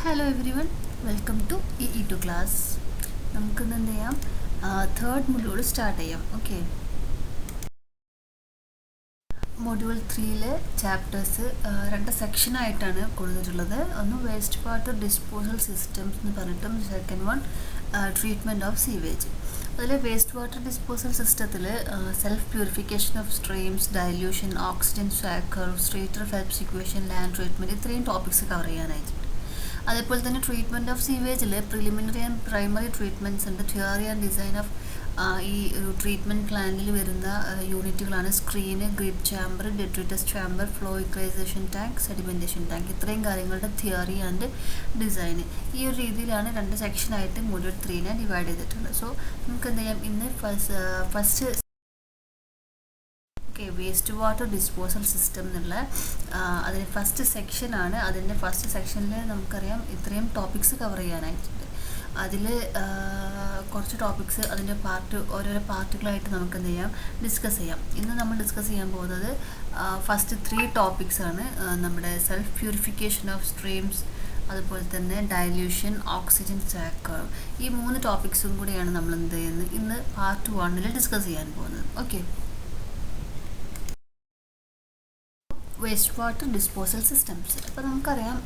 Hello everyone, welcome to EE2 class. നമുക്കിന്ന് എന്ത് ചെയ്യാം, തേർഡ് മൊഡ്യൂൾ സ്റ്റാർട്ട് ചെയ്യാം. ഓക്കെ, മൊഡ്യൂൾ 3-ലെ ചാപ്റ്റേഴ്സ് രണ്ട് സെക്ഷനായിട്ടാണ് കൊടുത്തിട്ടുള്ളത്. ഒന്ന് വേസ്റ്റ് വാട്ടർ ഡിസ്പോസൽ സിസ്റ്റംസ് എന്ന് പറഞ്ഞിട്ടും second one treatment of sewage. അതിൽ വേസ്റ്റ് വാട്ടർ ഡിസ്പോസൽ സിസ്റ്റത്തിൽ self purification of streams, dilution, oxygen sag, Streeter Phelps equation, land treatment, ഇത്രയും ടോപ്പിക്സ് കവർ ചെയ്യാനായിട്ട്. അതേപോലെ തന്നെ ട്രീറ്റ്മെൻറ്റ് ഓഫ് സീവേജിൽ പ്രിലിമിനറി ആൻഡ് പ്രൈമറി ട്രീറ്റ്മെൻറ്റ്സ് ഉണ്ട്. തിയറി ആൻഡ് ഡിസൈൻ ഓഫ് ഈ ഒരു ട്രീറ്റ്മെൻറ്റ് പ്ലാനിൽ വരുന്ന യൂണിറ്റുകളാണ് screen, grit chamber, detritus chamber, flow equalization tank, sedimentation tank. ഇത്രയും കാര്യങ്ങളുടെ തിയറി ആൻഡ് ഡിസൈൻ ഈ ഒരു രീതിയിലാണ് രണ്ട് സെക്ഷനായിട്ട് മൊഡ്യൂൾ 3-നെ ഡിവൈഡ് ചെയ്തിട്ടുള്ളത്. സോ നമുക്ക് എന്ത് ചെയ്യാം, ഇന്ന് first waste water disposal system എന്നുള്ള അതിന് ഫസ്റ്റ് സെക്ഷനാണ്. അതിൻ്റെ ഫസ്റ്റ് സെക്ഷനിൽ നമുക്കറിയാം ഇത്രയും ടോപ്പിക്സ് കവർ ചെയ്യാനായിട്ടുണ്ട്. അതിൽ കുറച്ച് ടോപ്പിക്സ് അതിൻ്റെ ഓരോരോ പാർട്ടുകളായിട്ട് നമുക്ക് എന്ത് ചെയ്യാം, ഡിസ്കസ് ചെയ്യാം. ഇന്ന് നമ്മൾ ഡിസ്കസ് ചെയ്യാൻ പോകുന്നത് ഫസ്റ്റ് 3 ടോപ്പിക്സാണ്. നമ്മുടെ സെൽഫ് പ്യൂരിഫിക്കേഷൻ ഓഫ് സ്ട്രീംസ്, അതുപോലെ തന്നെ ഡൈല്യൂഷൻ, ഓക്സിജൻ സാക്കർ, ഈ 3 ടോപ്പിക്സും കൂടിയാണ് നമ്മൾ എന്ത് ചെയ്യുന്നത് ഇന്ന് പാർട്ട് 1-ൽ ഡിസ്കസ് ചെയ്യാൻ പോകുന്നത്. Okay, waste water disposal systems. അപ്പോൾ നമുക്കറിയാം,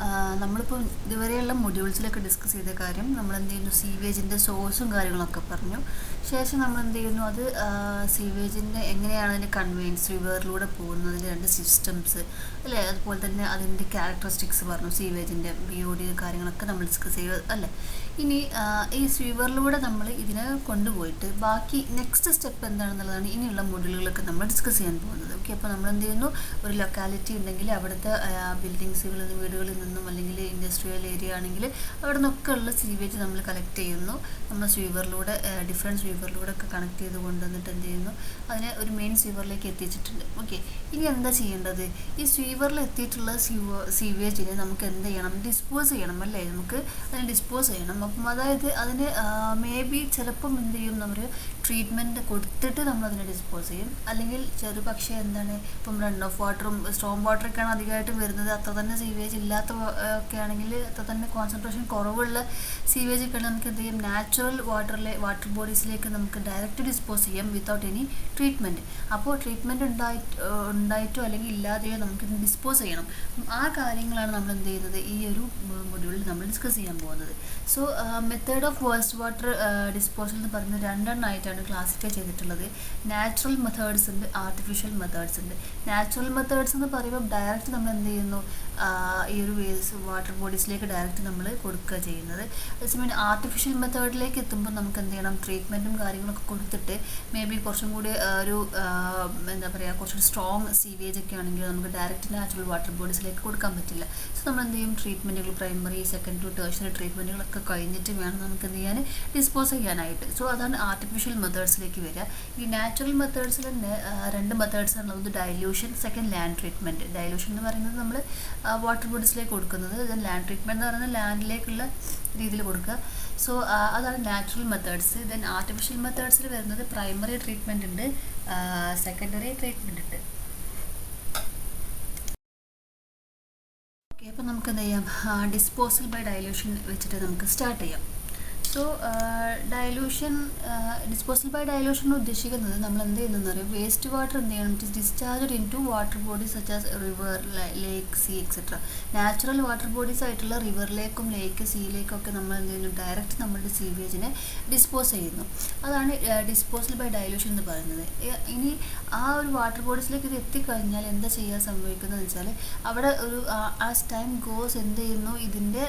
നമ്മളിപ്പോൾ ഇതുവരെയുള്ള മൊഡ്യൂൾസിലൊക്കെ ഡിസ്കസ് ചെയ്ത കാര്യം നമ്മൾ എന്ത് ചെയ്യുന്നു, സീവേജിൻ്റെ സോഴ്സും കാര്യങ്ങളൊക്കെ പറഞ്ഞു. ശേഷം നമ്മൾ എന്ത് ചെയ്യുന്നു, അത് സീവേജിൻ്റെ എങ്ങനെയാണ് അതിൻ്റെ കൺവെയൻസ്, റിവറിലൂടെ പോകുന്നതിൻ്റെ രണ്ട് സിസ്റ്റംസ് അല്ലേ, അതുപോലെ തന്നെ അതിൻ്റെ ക്യാരക്ടറിസ്റ്റിക്സ് പറഞ്ഞു, സീവേജിൻ്റെ BOD കാര്യങ്ങളൊക്കെ നമ്മൾ ഡിസ്കസ് ചെയ്യുക അല്ലേ. ഇനി ഈ സ്വീവറിലൂടെ നമ്മൾ ഇതിനെ കൊണ്ടുപോയിട്ട് ബാക്കി നെക്സ്റ്റ് സ്റ്റെപ്പ് എന്താണെന്നുള്ളതാണ് ഇനിയുള്ള മൊഡ്യൂളുകളൊക്കെ നമ്മൾ ഡിസ്കസ് ചെയ്യാൻ പോകുന്നത്. ഓക്കെ, അപ്പോൾ നമ്മൾ എന്ത് ചെയ്യുന്നു, ഒരു ലൊക്കാലിറ്റി ഉണ്ടെങ്കിൽ അവിടുത്തെ ബിൽഡിങ്സുകളിൽ നിന്ന്, വീടുകളിൽ നിന്നും, അല്ലെങ്കിൽ ഇൻഡസ്ട്രിയൽ ഏരിയ ആണെങ്കിൽ അവിടെ നിന്നൊക്കെ ഉള്ള സീവേജ് നമ്മൾ കളക്ട് ചെയ്യുന്നു. നമ്മൾ സ്വീവറിലൂടെ ഡിഫറെൻറ്റ് സ്വീവറിലൂടെ ഒക്കെ കണക്ട് ചെയ്ത് കൊണ്ടുവന്നിട്ട് എന്ത് ചെയ്യുന്നു, അതിനെ ഒരു മെയിൻ സ്വീവറിലേക്ക് എത്തിച്ചിട്ടുണ്ട്. ഓക്കെ, ഇനി എന്താ ചെയ്യേണ്ടത്, ഈ സ്വീവറിൽ എത്തിയിട്ടുള്ള സീവേജിനെ നമുക്ക് എന്ത് ചെയ്യണം, ഡിസ്പോസ് ചെയ്യണം അല്ലേ. നമുക്ക് അതിനെ ഡിസ്പോസ് ചെയ്യണം. അപ്പം അതായത് അതിന് ചിലപ്പം എന്ത് ചെയ്യും, നമ്മൾ ട്രീറ്റ്മെൻറ്റ് കൊടുത്തിട്ട് നമ്മളതിനെ ഡിസ്പോസ് ചെയ്യും. അല്ലെങ്കിൽ ചെറുപക്ഷെ എന്താണ്, ഇപ്പം റൺ ഓഫ് വാട്ടറും സ്റ്റോം വാട്ടറൊക്കെയാണ് അധികമായിട്ടും വരുന്നത്. അത്ര തന്നെ സീവേജ് ഇല്ലാത്ത ഒക്കെ ആണെങ്കിൽ, അത്ര തന്നെ കോൺസെൻട്രേഷൻ കുറവുള്ള സീവേജ് ഒക്കെ നമുക്ക് എന്ത് ചെയ്യും, നാച്ചുറൽ വാട്ടർ ബോഡീസിലേക്ക് നമുക്ക് ഡയറക്റ്റ് ഡിസ്പോസ് ചെയ്യാം വിത്തൗട്ട് എനി ട്രീറ്റ്മെൻറ്റ്. അപ്പോൾ ട്രീറ്റ്മെൻറ്റ് ഉണ്ടായിട്ടോ അല്ലെങ്കിൽ ഇല്ലാതെയോ നമുക്കിത് ഡിസ്പോസ് ചെയ്യണം. ആ കാര്യങ്ങളാണ് നമ്മൾ എന്ത് ചെയ്യുന്നത് ഈ ഒരു മൊഡ്യൂളിൽ നമ്മൾ ഡിസ്കസ് ചെയ്യാൻ പോകുന്നത്. So method of waste water disposal എന്ന് പറയുന്നത് രണ്ടെണ്ണമായിട്ടാണ് ക്ലാസിഫൈ ചെയ്തിട്ടുള്ളത്. നാച്ചുറൽ മെത്തേഡ്സ് ഉണ്ട്, ആർട്ടിഫിഷ്യൽ മെത്തേഡ്സ് ഉണ്ട്. നാച്ചുറൽ മെത്തേഡ്സ് എന്ന് പറയുമ്പോൾ ഡയറക്റ്റ് നമ്മൾ എന്ത് ചെയ്യുന്നു, ഈ ഒരു വേസ്റ്റ് വാട്ടർ ബോഡീസിലേക്ക് ഡയറക്റ്റ് നമ്മൾ കൊടുക്കുക ചെയ്യുന്നത്. അതേസമയം ആർട്ടിഫിഷ്യൽ മെത്തേഡിലേക്ക് എത്തുമ്പോൾ നമുക്ക് എന്ത് ചെയ്യണം, ട്രീറ്റ്മെൻറ്റും കാര്യങ്ങളൊക്കെ കൊടുത്തിട്ട് മേ ബി കുറച്ചും കൂടി ഒരു എന്താ പറയുക, കുറച്ചുകൂടി സ്ട്രോങ് സീവേജ് ഒക്കെ ആണെങ്കിൽ നമുക്ക് ഡയറക്റ്റ് നാച്ചുറൽ വാട്ടർ ബോഡീസിലേക്ക് കൊടുക്കാൻ പറ്റില്ല. സോ നമ്മൾ എന്ത് ചെയ്യും, ട്രീറ്റ്മെൻറ്റുകൾ പ്രൈമറി, സെക്കൻഡ് ടു ടേഴ്സറി ട്രീറ്റ്മെൻറ്റുകളൊക്കെ കഴിഞ്ഞിട്ട് വേണം നമുക്ക് എന്ത് ചെയ്യാൻ, ഡിസ്പോസ് ചെയ്യാനായിട്ട്. സോ അതാണ് ആർട്ടിഫിഷ്യൽ മെത്തേഡ്സിലേക്ക് വരിക. ഈ നാച്ചുറൽ മെത്തേഡ്സിൽ തന്നെ രണ്ട് മെത്തേഡ്സ് ആണ് ഉള്ളത്, dilution, second land treatment. Dilution എന്ന് പറയുന്നത് നമ്മൾ വാട്ടർ ബോഡീസിലേക്ക് കൊടുക്കുന്നത്, ദെൻ ലാൻഡ് ട്രീറ്റ്മെൻറ്റ് എന്ന് പറയുന്നത് ലാൻഡിലേക്കുള്ള രീതിയിൽ കൊടുക്കുക. സോ അതാണ് നാച്ചുറൽ മെത്തേഡ്സ്. ദെൻ ആർട്ടിഫിഷ്യൽ മെത്തേഡ്സിൽ വരുന്നത് പ്രൈമറി ട്രീറ്റ്മെൻറ്റ് ഉണ്ട്, സെക്കൻഡറി ട്രീറ്റ്മെൻറ്റ് ഉണ്ട്. ഓക്കെ, അപ്പോൾ നമുക്ക് എന്ത് ചെയ്യാം, ഡിസ്പോസൽ ബൈ ഡൈല്യൂഷൻ വെച്ചിട്ട് നമുക്ക് സ്റ്റാർട്ട് ചെയ്യാം. സോ ഡിസ്പോസൽ ബൈ ഡൈല്യൂഷൻ ഉദ്ദേശിക്കുന്നത് നമ്മൾ എന്ത് ചെയ്യുന്നതെന്ന് അറിയാം, വേസ്റ്റ് വാട്ടർ എന്ത് ചെയ്യണം, it is discharge into water bodies such as river, lake, sea etcetera. Natural water bodies ആയിട്ടുള്ള റിവറിലേക്കും ലേക്ക്, സീയിലേക്കും ഒക്കെ നമ്മൾ എന്ത് ചെയ്യുന്നു, ഡയറക്റ്റ് നമ്മളുടെ സീവേജിനെ ഡിസ്പോസ് ചെയ്യുന്നു. അതാണ് ഡിസ്പോസൽ ബൈ ഡൈല്യൂഷൻ എന്ന് പറയുന്നത്. ഇനി ആ ഒരു വാട്ടർ ബോഡീസിലേക്ക് ഇത് എത്തിക്കഴിഞ്ഞാൽ എന്താ ചെയ്യാൻ സംഭവിക്കുന്നതെന്ന് വെച്ചാൽ, അവിടെ ഒരു ആസ് ടൈം ഗോസ് എന്ത് ചെയ്യുന്നു, ഇതിൻ്റെ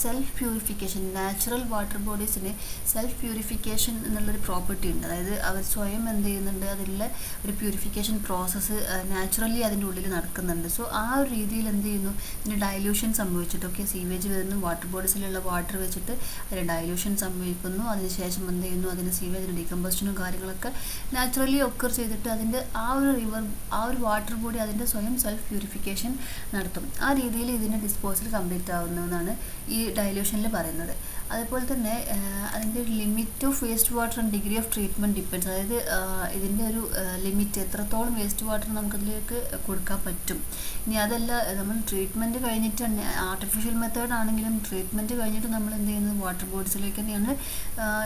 സെൽഫ് പ്യൂരിഫിക്കേഷൻ, നാച്ചുറൽ വാട്ടർ ബോഡീസിന് സെൽഫ് പ്യൂരിഫിക്കേഷൻ എന്നുള്ളൊരു പ്രോപ്പർട്ടി ഉണ്ട്. അതായത് അവർ സ്വയം എന്ത് ചെയ്യുന്നുണ്ട്, അതിലുള്ള ഒരു പ്യൂരിഫിക്കേഷൻ പ്രോസസ്സ് നാച്ചുറലി അതിൻ്റെ ഉള്ളിൽ നടക്കുന്നുണ്ട്. സോ ആ ഒരു രീതിയിൽ എന്ത് ചെയ്യുന്നു, ഇതിന് ഡൈല്യൂഷൻ സംഭവിച്ചിട്ട്, ഓക്കെ, സീവേജ് വരുന്നു, വാട്ടർ ബോഡീസിലുള്ള വാട്ടർ വെച്ചിട്ട് അതിന് ഡൈല്യൂഷൻ സംഭവിക്കുന്നു. അതിനുശേഷം എന്ത് ചെയ്യുന്നു, അതിന് സീവേജിൻ്റെ ഡീകമ്പോസിഷനും കാര്യങ്ങളൊക്കെ നാച്ചുറലി ഒക്കർ ചെയ്തിട്ട് അതിൻ്റെ ആ ഒരു വാട്ടർ ബോഡി അതിൻ്റെ സ്വയം സെൽഫ് പ്യൂരിഫിക്കേഷൻ നടത്തും. ആ രീതിയിൽ ഇതിൻ്റെ ഡിസ്പോസൽ കംപ്ലീറ്റ് ആവുന്നതെന്നാണ് ഈ ഡൈല്യൂഷനിൽ പറയുന്നത്. അതുപോലെ തന്നെ അതിൻ്റെ ഒരു limit of waste water and degree of treatment depends. അതായത് ഇതിൻ്റെ ഒരു ലിമിറ്റ് എത്രത്തോളം വേസ്റ്റ് വാട്ടർ നമുക്കതിലേക്ക് കൊടുക്കാൻ പറ്റും. ഇനി അതല്ല, നമ്മൾ ട്രീറ്റ്മെൻറ്റ് കഴിഞ്ഞിട്ട് തന്നെ ആർട്ടിഫിഷ്യൽ മെത്തേഡ് ആണെങ്കിലും ട്രീറ്റ്മെൻറ്റ് കഴിഞ്ഞിട്ട് നമ്മൾ എന്ത് ചെയ്യുന്നത് വാട്ടർ ബോഡീസിലേക്ക് തന്നെയാണ്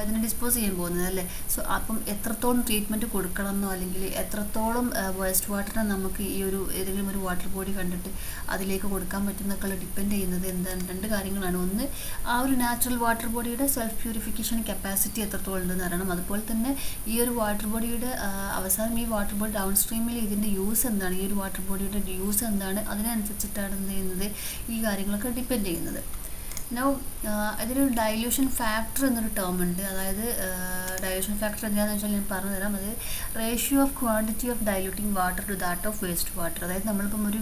ഇതിനെ ഡിസ്പോസ് ചെയ്യാൻ പോകുന്നത് അല്ലേ. സോ അപ്പം എത്രത്തോളം ട്രീറ്റ്മെൻറ്റ് കൊടുക്കണമെന്നോ അല്ലെങ്കിൽ എത്രത്തോളം വേസ്റ്റ് വാട്ടറിനെ നമുക്ക് ഈ ഒരു ഏതെങ്കിലും ഒരു വാട്ടർ ബോഡി കണ്ടിട്ട് അതിലേക്ക് കൊടുക്കാൻ പറ്റുന്നൊക്കെ ഡിപ്പെൻഡ് ചെയ്യുന്നത് എന്താണ്, രണ്ട് കാര്യങ്ങളാണ്. ഒന്ന്, ആ ഒരു നാച്ചുറൽ വാട്ടർ ബോഡിയുടെ സെൽഫ് പ്യൂരിഫിക്കേഷൻ കപ്പാസിറ്റി എത്രത്തോളം ഉണ്ടെന്ന് അറിയണം. അതുപോലെ തന്നെ ഈ ഒരു വാട്ടർ ബോഡിയുടെ അവസാനം ഈ വാട്ടർ ബോഡി ഡൗൺ സ്ട്രീമിൽ ഇതിൻ്റെ യൂസ് എന്താണ്, ഈ ഒരു വാട്ടർ ബോഡിയുടെ യൂസ് എന്താണ്, അതിനനുസരിച്ചിട്ടാണ് എന്ത് ചെയ്യുന്നത് ഈ കാര്യങ്ങളൊക്കെ ഡിപ്പെൻഡ് ചെയ്യുന്നത്. നൗ ഇതിലൊരു ഡൈല്യൂഷൻ ഫാക്ടർ എന്നൊരു ടേം ഉണ്ട്. അതായത് ഡൈല്യൂഷൻ ഫാക്ടർ എന്താണെന്ന് വെച്ചാൽ ഞാൻ പറഞ്ഞു തരാം. അത് ratio of quantity of diluting water to that of waste water. അതായത് നമ്മളിപ്പം ഒരു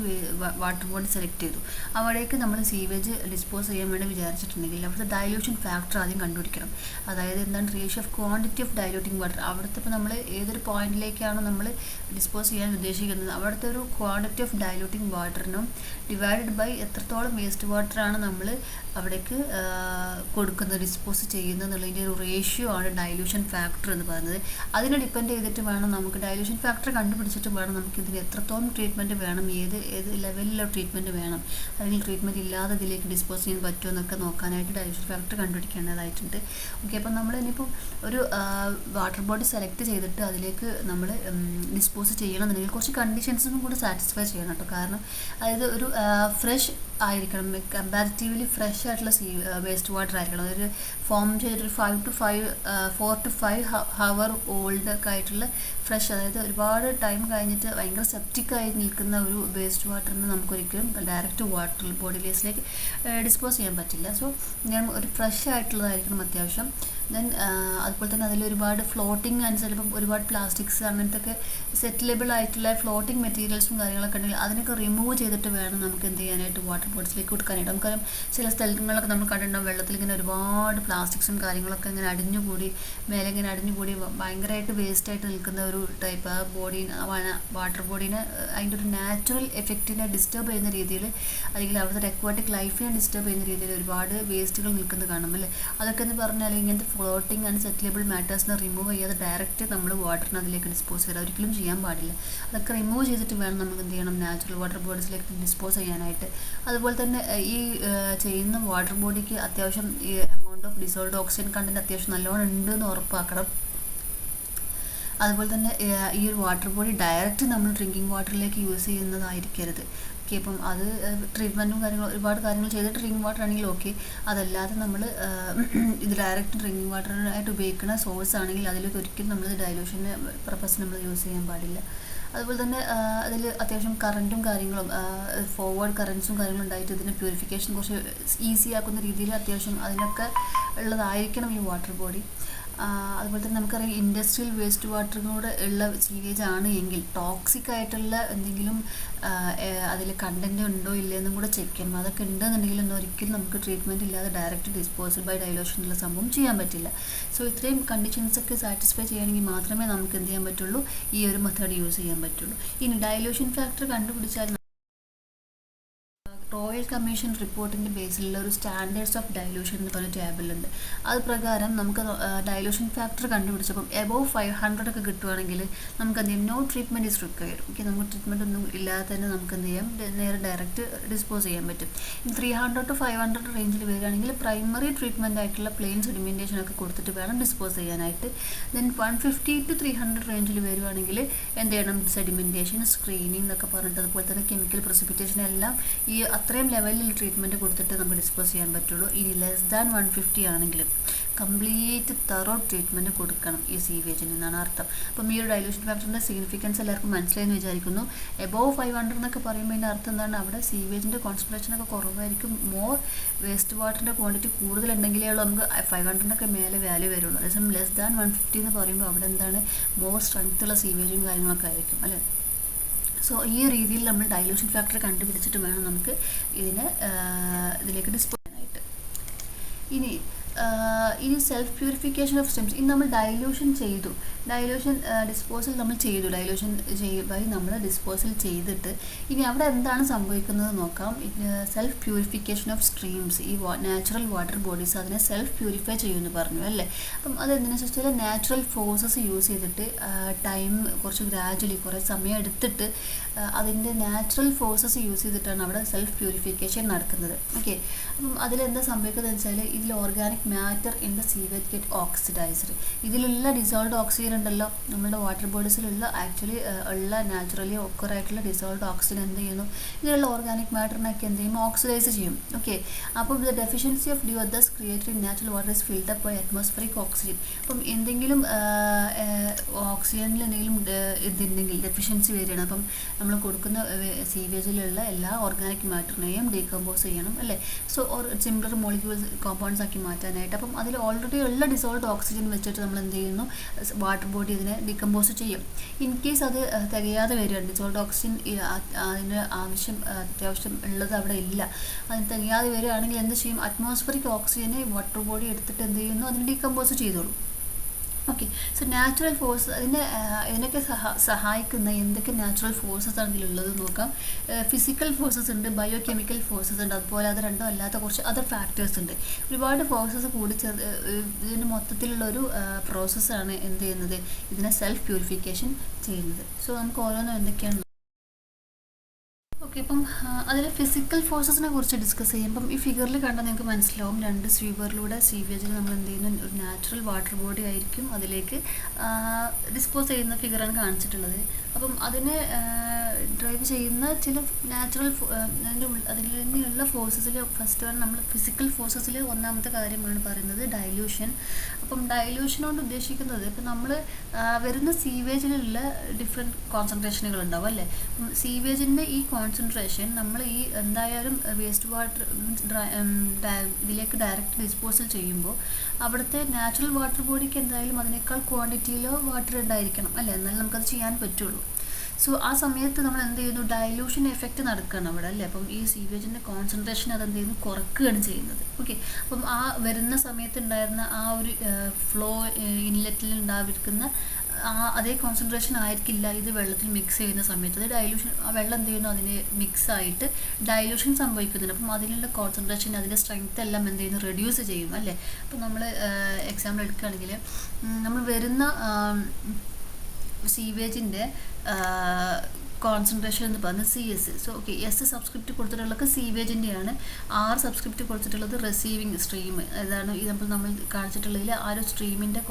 വാട്ടർ ബോഡി സെലക്ട് ചെയ്തു, അവിടേക്ക് നമ്മൾ സീവേജ് ഡിസ്പോസ് ചെയ്യാൻ വേണ്ടി വിചാരിച്ചിട്ടുണ്ടെങ്കിൽ അവിടുത്തെ ഡൈല്യൂഷൻ ഫാക്ടർ ആദ്യം കണ്ടുപിടിക്കണം. അതായത് എന്താണ് ratio of quantity of diluting water. അവിടുത്തെ ഇപ്പോൾ നമ്മൾ ഏതൊരു പോയിന്റിലേക്കാണോ നമ്മൾ ഡിസ്പോസ് ചെയ്യാൻ ഉദ്ദേശിക്കുന്നത് അവിടുത്തെ ഒരു ക്വാണ്ടിറ്റി ഓഫ് ഡൈല്യൂട്ടിങ് വാട്ടറിനും ഡിവൈഡഡ് ബൈ എത്രത്തോളം വേസ്റ്റ് വാട്ടറാണ് നമ്മൾ അവിടേക്ക് കൊടുക്കുന്നത്, ഡിസ്പോസ് ചെയ്യുന്നത് എന്നുള്ളതിൻ്റെ ഒരു റേഷ്യോ ആണ് ഡൈല്യൂഷൻ ഫാക്ടർ എന്ന് പറയുന്നത്. അതിനെ ഡിപ്പെൻഡ് ചെയ്തിട്ട് വേണം നമുക്ക് ഡൈല്യൂഷൻ ഫാക്ടർ കണ്ടുപിടിച്ചിട്ട് വേണം നമുക്ക് ഇതിന് എത്രത്തോളം ട്രീറ്റ്മെൻറ്റ് വേണം, ഏത് ലെവലിലുള്ള ട്രീറ്റ്മെൻറ്റ് വേണം, അല്ലെങ്കിൽ ട്രീറ്റ്മെൻറ്റ് ഇല്ലാതെ ഇതിലേക്ക് ഡിസ്പോസ് ചെയ്യാൻ പറ്റുമോ എന്നൊക്കെ നോക്കാനായിട്ട് ഡൈല്യൂഷൻ ഫാക്ടർ കണ്ടുപിടിക്കേണ്ടതായിട്ടുണ്ട്. ഓക്കെ, അപ്പം നമ്മൾ ഇനിയിപ്പോൾ ഒരു വാട്ടർ ബോഡി സെലക്ട് ചെയ്തിട്ട് അതിലേക്ക് നമ്മൾ ഡിസ്പോസ് ചെയ്യണമെന്നുണ്ടെങ്കിൽ കുറച്ച് കണ്ടീഷൻസും കൂടെ സാറ്റിസ്ഫൈ ചെയ്യണം കേട്ടോ. കാരണം അതായത് ഒരു ഫ്രഷ് ആയിരിക്കണം, കമ്പാരിറ്റീവ്ലി ഫ്രഷ് ആയിട്ടുള്ള വേസ്റ്റ് വാട്ടർ ആയിരിക്കണം. അതൊരു ഫോം ചെയ്തിട്ടൊരു 4 to 5 hour ഓൾഡ് ഒക്കെ ആയിട്ടുള്ള ഫ്രഷ്, അതായത് ഒരുപാട് ടൈം കഴിഞ്ഞിട്ട് ഭയങ്കര സെപ്റ്റിക്കായി നിൽക്കുന്ന ഒരു വേസ്റ്റ് വാട്ടറിന് നമുക്കൊരിക്കലും ഡയറക്റ്റ് വാട്ടർ ബോഡിയിലേക്ക് ഡിസ്പോസ് ചെയ്യാൻ പറ്റില്ല. സോ ഞാൻ ഒരു ഫ്രഷ് ആയിട്ടുള്ളതായിരിക്കണം അത്യാവശ്യം. ദെൻ അതുപോലെ തന്നെ അതിൽ ഒരുപാട് ഫ്ലോട്ടിങ് ആൻഡ് ചിലപ്പം ഒരുപാട് പ്ലാസ്റ്റിക്സ് അങ്ങനത്തെ ഒക്കെ സെറ്റിലബിൾ ആയിട്ടുള്ള ഫ്ലോട്ടിങ് മെറ്റീരിയൽസും കാര്യങ്ങളൊക്കെ ഉണ്ടെങ്കിൽ അതിനൊക്കെ റിമൂവ് ചെയ്തിട്ട് വേണം നമുക്ക് എന്ത് ചെയ്യാനായിട്ട് വാട്ടർ ബോഡ്സിലേക്ക് കൊടുക്കാനായിട്ട്. നമുക്കറിയാം ചില സ്ഥലങ്ങളിലൊക്കെ നമ്മൾ കണ്ടിട്ടുണ്ടാവും വെള്ളത്തിൽ ഇങ്ങനെ ഒരുപാട് പ്ലാസ്റ്റിക്സും കാര്യങ്ങളൊക്കെ ഇങ്ങനെ അടിഞ്ഞുകൂടി മേലെ ഇങ്ങനെ അടിഞ്ഞുകൂടി ഭയങ്കരമായിട്ട് വേസ്റ്റായിട്ട് നിൽക്കുന്ന ഒരു ടൈപ്പ് ആ ബോഡീനെ വാട്ടർ ബോഡീനെ അതിൻ്റെ ഒരു നാച്ചുറൽ എഫക്റ്റിനെ ഡിസ്റ്റർബ് ചെയ്യുന്ന രീതിയിൽ അല്ലെങ്കിൽ അവിടുത്തെ അക്വാട്ടിക് ലൈഫിനെ ഡിസ്റ്റർബ് ചെയ്യുന്ന രീതിയിൽ ഒരുപാട് വേസ്റ്റുകൾ നിൽക്കുന്നത് കാണും അല്ലേ. അതൊക്കെ എന്ന് പറഞ്ഞാൽ ഇങ്ങനത്തെ ഫ്ലോട്ടിങ് ആൻഡ് സെറ്റിലബിൾ മാറ്റേഴ്സിനെ റിമൂവ് ചെയ്യാതെ ഡയറക്റ്റ് നമ്മൾ വാട്ടറിന് അതിലേക്ക് ഡിസ്പോസ് ചെയ്യുക ഒരിക്കലും ചെയ്യാൻ പാടില്ല. അതൊക്കെ റിമൂവ് ചെയ്തിട്ട് വേണം നമുക്ക് എന്ത് ചെയ്യണം നാച്ചുറൽ വാട്ടർ ബോഡീസിലേക്ക് ഡിസ്പോസ് ചെയ്യാനായിട്ട്. അതുപോലെ തന്നെ ഈ ചെയ്യുന്ന വാട്ടർ ബോഡിക്ക് അത്യാവശ്യം ഈ amount of dissolved oxygen content അത്യാവശ്യം നല്ലോണം ഉണ്ട് എന്ന് ഉറപ്പാക്കണം. അതുപോലെ തന്നെ ഈ ഒരു വാട്ടർ ബോഡി ഡയറക്റ്റ് നമ്മൾ ഡ്രിങ്കിങ് വാട്ടറിലേക്ക് യൂസ് ചെയ്യുന്നതായിരിക്കരുത്. ഓക്കെ, അപ്പം അത് ട്രീറ്റ്മെൻറ്റും കാര്യങ്ങളും ഒരുപാട് കാര്യങ്ങൾ ചെയ്തിട്ട് ഡ്രിങ്കിങ് വാട്ടർ ആണെങ്കിൽ ഓക്കെ. അതല്ലാതെ നമ്മൾ ഇത് ഡയറക്റ്റ് ഡ്രിങ്കിങ് വാട്ടറായിട്ട് ഉപയോഗിക്കുന്ന സോഴ്സ് ആണെങ്കിൽ അതിലേക്ക് ഒരിക്കലും നമ്മൾ ഡൈലൂഷന് പർപ്പസ് നമ്മൾ യൂസ് ചെയ്യാൻ പാടില്ല. അതുപോലെ തന്നെ അതിൽ അത്യാവശ്യം കറൻറ്റും കാര്യങ്ങളും ഫോർവേഡ് കറൻസും കാര്യങ്ങളും ഉണ്ടായിട്ട് ഇതിൻ്റെ പ്യൂരിഫിക്കേഷൻ കുറച്ച് ഈസി ആക്കുന്ന രീതിയിൽ അത്യാവശ്യം അതിനൊക്കെ ഉള്ളതായിരിക്കണം ഈ വാട്ടർ ബോഡി. അതുപോലെ തന്നെ നമുക്കറിയാം ഇൻഡസ്ട്രിയൽ വേസ്റ്റ് വാട്ടറിനോട് ഉള്ള സീവേജ് ആണ് എങ്കിൽ ടോക്സിക് ആയിട്ടുള്ള എന്തെങ്കിലും അതിൽ കണ്ടൻറ്റ് ഉണ്ടോ ഇല്ലയെന്നും കൂടെ ചെക്ക് ചെയ്യണം. അതൊക്കെ ഉണ്ടെന്നുണ്ടെങ്കിൽ ഒരിക്കലും നമുക്ക് ട്രീറ്റ്മെൻറ്റ് ഇല്ലാതെ ഡയറക്റ്റ് ഡിസ്പോസൽ ബൈ ഡൈലൂഷൻ എന്നുള്ള സംഭവം ചെയ്യാൻ പറ്റില്ല. സോ ഇത്രയും കണ്ടീഷൻസൊക്കെ സാറ്റിസ്ഫൈ ചെയ്യണമെങ്കിൽ മാത്രമേ നമുക്ക് എന്ത് ചെയ്യാൻ പറ്റുള്ളൂ, ഈ ഒരു മെത്തേഡ് യൂസ് ചെയ്യാൻ പറ്റുള്ളൂ. ഇനി ഡൈലൂഷൻ ഫാക്ടർ കണ്ടുപിടിച്ചാൽ റോയൽ കമ്മീഷൻ റിപ്പോർട്ടിൻ്റെ ബേസിലുള്ള ഒരു സ്റ്റാൻഡേർഡ്സ് ഓഫ് ഡൈലൂഷൻ എന്ന് പറഞ്ഞ ടേബിളുണ്ട്. അത് പ്രകാരം നമുക്ക് ഡൈലൂഷൻ ഫാക്ടർ കണ്ടുപിടിച്ചപ്പം എബോവ് 500 ഒക്കെ കിട്ടുവാണെങ്കിൽ നമുക്ക് എന്ത് ചെയ്യും, no treatment is required. Okay, നമുക്ക് ട്രീറ്റ്മെൻറ്റ് ഒന്നും ഇല്ലാതെ തന്നെ നമുക്ക് എന്ത് ചെയ്യാം, നേരെ ഡയറക്റ്റ് ഡിസ്പോസ് ചെയ്യാൻ പറ്റും. 300 to 500 റേഞ്ചിൽ വരികയാണെങ്കിൽ പ്രൈമറി ട്രീറ്റ്മെൻറ്റ് ആയിട്ടുള്ള പ്ലെയിൻ സെഡിമെൻറ്റേഷൻ ഒക്കെ കൊടുത്തിട്ട് വേണം ഡിസ്പോസ് ചെയ്യാനായിട്ട്. ദെൻ 150 to 300 റേഞ്ചിൽ വരുവാണെങ്കിൽ എന്ത് ചെയ്യണം, സെഡിമെൻറ്റേഷൻ, സ്ക്രീനിങ് എന്നൊക്കെ പറഞ്ഞിട്ട് അതുപോലെ തന്നെ കെമിക്കൽ പ്രസിപ്പിറ്റേഷൻ എല്ലാം ഈ അത്രയും ലെവലിൽ ട്രീറ്റ്മെൻറ്റ് കൊടുത്തിട്ട് നമുക്ക് ഡിസ്പോസ് ചെയ്യാൻ പറ്റുള്ളൂ. ഇനി ലെസ് ദാൻ 150 ആണെങ്കിലും കംപ്ലീറ്റ് തറോ ട്രീറ്റ്മെൻറ്റ് കൊടുക്കണം ഈ സീവേജിന് എന്നാണ് അർത്ഥം. അപ്പം ഈ ഒരു ഡൈലൂഷൻ ഫാക്ടറിൻ്റെ സിഗ്നിഫിക്കൻസ് എല്ലാവർക്കും മനസ്സിലായെന്ന് വിചാരിക്കുന്നു. എബോവ് 500 എന്നൊക്കെ പറയുമ്പോൾ അതിൻ്റെ അർത്ഥം എന്താണ്, അവിടെ സീവേജിൻ്റെ കോൺസെൻട്രേഷനൊക്കെ കുറവായിരിക്കും, മോർ വേസ്റ്റ് വാട്ടറിൻ്റെ ക്വാണ്ടിറ്റി കൂടുതലുണ്ടെങ്കിലേ ഉള്ളൂ നമുക്ക് 500 മേലെ വാല്യൂ വരുള്ളൂ. അതേസമയം ലെസ് ദാൻ 150 എന്ന് പറയുമ്പോൾ അവിടെ എന്താണ്, മോർ സ്ട്രെങ്ത്തുള്ള സീവേജും കാര്യങ്ങളൊക്കെ ആയിരിക്കും അല്ലേ. സോ ഈ രീതിയിൽ നമ്മൾ ഡൈലൂഷൻ ഫാക്ടർ കണ്ടുപിടിച്ചിട്ട് വേണം നമുക്ക് ഇതിലേക്ക് ഡിസ്പോസ് ചെയ്യാനായിട്ട്. ഇനി സെൽഫ് പ്യൂരിഫിക്കേഷൻ ഓഫ് സ്ട്രീംസ്. ഇനി നമ്മൾ ഡൈല്യൂഷൻ ചെയ്തു, ഡിസ്പോസൽ നമ്മൾ ചെയ്തു, നമ്മൾ ഡിസ്പോസൽ ചെയ്തിട്ട് ഇനി അവിടെ എന്താണ് സംഭവിക്കുന്നത് നോക്കാം. സെൽഫ് പ്യൂരിഫിക്കേഷൻ ഓഫ് സ്ട്രീംസ്, ഈ നാച്ചുറൽ വാട്ടർ ബോഡീസ് അതിനെ സെൽഫ് പ്യൂരിഫൈ ചെയ്യുമെന്ന് പറഞ്ഞു അല്ലേ. അപ്പം അതെന്തിനാ വെച്ചാൽ നാച്ചുറൽ ഫോഴ്സസ് യൂസ് ചെയ്തിട്ട് ടൈം കുറച്ച് ഗ്രാജുവലി കുറേ സമയം എടുത്തിട്ട് അതിൻ്റെ നാച്ചുറൽ ഫോഴ്സസ് യൂസ് ചെയ്തിട്ടാണ് അവിടെ സെൽഫ് പ്യൂരിഫിക്കേഷൻ നടക്കുന്നത്. ഓക്കെ, അപ്പം അതിലെന്താ സംഭവിക്കുന്നത് വെച്ചാൽ ഇതിൽ organic matter in the sewage get oxidised. ഇതിലുള്ള ഡിസോൾവ്ഡ് ഓക്സിജൻ ഉണ്ടല്ലോ നമ്മുടെ വാട്ടർ ബോഡീസിലുള്ള ആക്ച്വലി ഉള്ള നാച്ചുറലി ഒക്കറായിട്ടുള്ള ഡിസോൾവ്ഡ് ഓക്സിജൻ എന്ത് ചെയ്യുന്നു, ഇതിലുള്ള ഓർഗാനിക് മാറ്ററിനൊക്കെ എന്ത് ചെയ്യും, ഓക്സിഡൈസ് ചെയ്യും. ഓക്കെ, അപ്പോൾ the deficiency of DO thus created in natural water is filled up by atmospheric oxygen. അപ്പം എന്തെങ്കിലും ഓക്സിജനിൽ എന്തെങ്കിലും ഇതുണ്ടെങ്കിൽ ഡെഫിഷ്യൻസി വരികയാണ്, അപ്പം നമ്മൾ കൊടുക്കുന്ന സീവേജിലുള്ള എല്ലാ ഓർഗാനിക് മാറ്ററിനെയും ഡീകമ്പോസ് ചെയ്യണം അല്ലേ. സോ സിമിലർ മോളിക്യൂൾസ് കോമ്പൗണ്ട്സ് ആക്കി മാറ്റാനായിട്ട്. അപ്പം അതിൽ ഓൾറെഡി ഉള്ള ഡിസോൾവ്ഡ് ഓക്സിജൻ വെച്ചിട്ട് നമ്മൾ എന്ത് ചെയ്യുന്നു, വാട്ടർ ബോഡി ഇതിനെ ഡീകമ്പോസ് ചെയ്യും. ഇൻ കേസ് അത് തികയാതെ വരികയാണ്, ഡിസോൾവ്ഡ് ഓക്സിജൻ അതിന് അത്യാവശ്യം ഉള്ളത് അവിടെ ഇല്ല, അതിന് തികയാതെ വരികയാണെങ്കിൽ എന്ത് ചെയ്യും, അറ്റ്മോസ്ഫിയറിക് ഓക്സിജനെ വാട്ടർ ബോഡി എടുത്തിട്ട് എന്ത് ചെയ്യുന്നു, അതിന് ഡീകമ്പോസ് ചെയ്തോളും. ഓക്കെ, സോ നാച്ചുറൽ ഫോഴ്സ് ഇതിനൊക്കെ സഹായിക്കുന്ന എന്തൊക്കെ നാച്ചുറൽ ഫോഴ്സസ് ആണ് ഇതിലുള്ളത് നോക്കാം. ഫിസിക്കൽ ഫോഴ്സസ് ഉണ്ട്, ബയോ കെമിക്കൽ ഫോഴ്സസ് ഉണ്ട്, അതുപോലെ അത് രണ്ടും അല്ലാത്ത കുറച്ച് അതർ ഫാക്ടേഴ്സ് ഉണ്ട്. ഒരുപാട് ഫോഴ്സസ് കൂടി ഇതിന് മൊത്തത്തിലുള്ളൊരു പ്രോസസ്സാണ് എന്ത് ചെയ്യുന്നത്, ഇതിനെ സെൽഫ് പ്യൂരിഫിക്കേഷൻ ചെയ്യുന്നത്. സോ നമുക്ക് ഓരോന്നും എന്തൊക്കെയാണ്. ഓക്കെ, അപ്പം അതിൽ ഫിസിക്കൽ ഫോഴ്സസിനെ കുറിച്ച് ഡിസ്കസ് ചെയ്യുമ്പം ഈ ഫിഗറിൽ കണ്ടാൽ നിങ്ങൾക്ക് മനസ്സിലാവും, രണ്ട് സ്വീവറിലൂടെ സീവേജിൽ നമ്മൾ എന്ത് ചെയ്യുന്ന ഒരു നാച്ചുറൽ വാട്ടർ ബോഡി ആയിരിക്കും അതിലേക്ക് ഡിസ്പോസ് ചെയ്യുന്ന ഫിഗറാണ് കാണിച്ചിട്ടുള്ളത്. അപ്പം അതിനെ ഡ്രൈവ് ചെയ്യുന്ന ചില നാച്ചുറൽ അതിൽ തന്നെയുള്ള ഫോഴ്സസിൽ ഫസ്റ്റ് വൺ നമ്മൾ ഫിസിക്കൽ ഫോഴ്സസിൽ ഒന്നാമത്തെ കാര്യമാണ് പറയുന്നത് ഡൈല്യൂഷൻ. അപ്പം ഡൈല്യൂഷൻ കൊണ്ട് ഉദ്ദേശിക്കുന്നത് ഇപ്പം നമ്മൾ വരുന്ന സീവേജിലുള്ള ഡിഫറെൻറ്റ് കോൺസെൻട്രേഷനുകൾ ഉണ്ടാവും അല്ലേ. സീവേജിൻ്റെ ഈ കോൺസെൻട്രേഷൻ നമ്മൾ ഈ എന്തായാലും വേസ്റ്റ് വാട്ടർ ഇതിലേക്ക് ഡയറക്റ്റ് ഡിസ്പോസൽ ചെയ്യുമ്പോൾ അവിടുത്തെ നാച്ചുറൽ വാട്ടർ ബോഡിക്ക് എന്തായാലും അതിനേക്കാൾ ക്വാണ്ടിറ്റിയിലോ വാട്ടർ ഉണ്ടായിരിക്കണം അല്ലേ, എന്നാലും നമുക്കത് ചെയ്യാൻ പറ്റുള്ളൂ. സോ ആ സമയത്ത് നമ്മൾ എന്ത് ചെയ്യുന്നു, ഡൈല്യൂഷൻ എഫക്റ്റ് നടക്കുകയാണ് അവിടെ അല്ലേ. അപ്പം ഈ സീവേജിൻ്റെ കോൺസെൻട്രേഷൻ അതെന്ത് ചെയ്യുന്നു, കുറക്കുകയാണ് ചെയ്യുന്നത്. ഓക്കെ, അപ്പം ആ വരുന്ന സമയത്ത് ഉണ്ടായിരുന്ന ആ ഒരു ഫ്ലോ ഇൻലെറ്റിൽ ഉണ്ടായിരിക്കുന്ന അതേ കോൺസെൻട്രേഷൻ ആയിരിക്കില്ല ഇത് വെള്ളത്തിൽ മിക്സ് ചെയ്യുന്ന സമയത്ത്. അത് ഡൈല്യൂഷൻ, ആ വെള്ളം എന്ത് ചെയ്യുന്നു, അതിന് മിക്സ് ആയിട്ട് ഡൈല്യൂഷൻ സംഭവിക്കുന്നുണ്ട്. അപ്പം അതിലുള്ള കോൺസെൻട്രേഷൻ അതിൻ്റെ സ്ട്രെങ്ത് എല്ലാം എന്ത് ചെയ്യുന്നു, റെഡ്യൂസ് ചെയ്യും അല്ലേ. അപ്പം നമ്മൾ എക്സാമ്പിൾ എടുക്കുകയാണെങ്കിൽ നമ്മൾ വരുന്ന സീവേജിൻ്റെ കോൺസെൻട്രേഷൻ എന്ന് പറഞ്ഞാൽ CS. So okay, S subscript കൊടുത്തിട്ടുള്ളത് സീവേജിൻ്റെയാണ്, R സബ്സ്ക്രിപ്റ്റ് കൊടുത്തിട്ടുള്ളത് റിസീവിങ് സ്ട്രീം. അതാണ് ഈ നമ്മൾ കാണിച്ചിട്ടുള്ളതിൽ ആ ഒരു സ്ട്രീമിൻ്റെ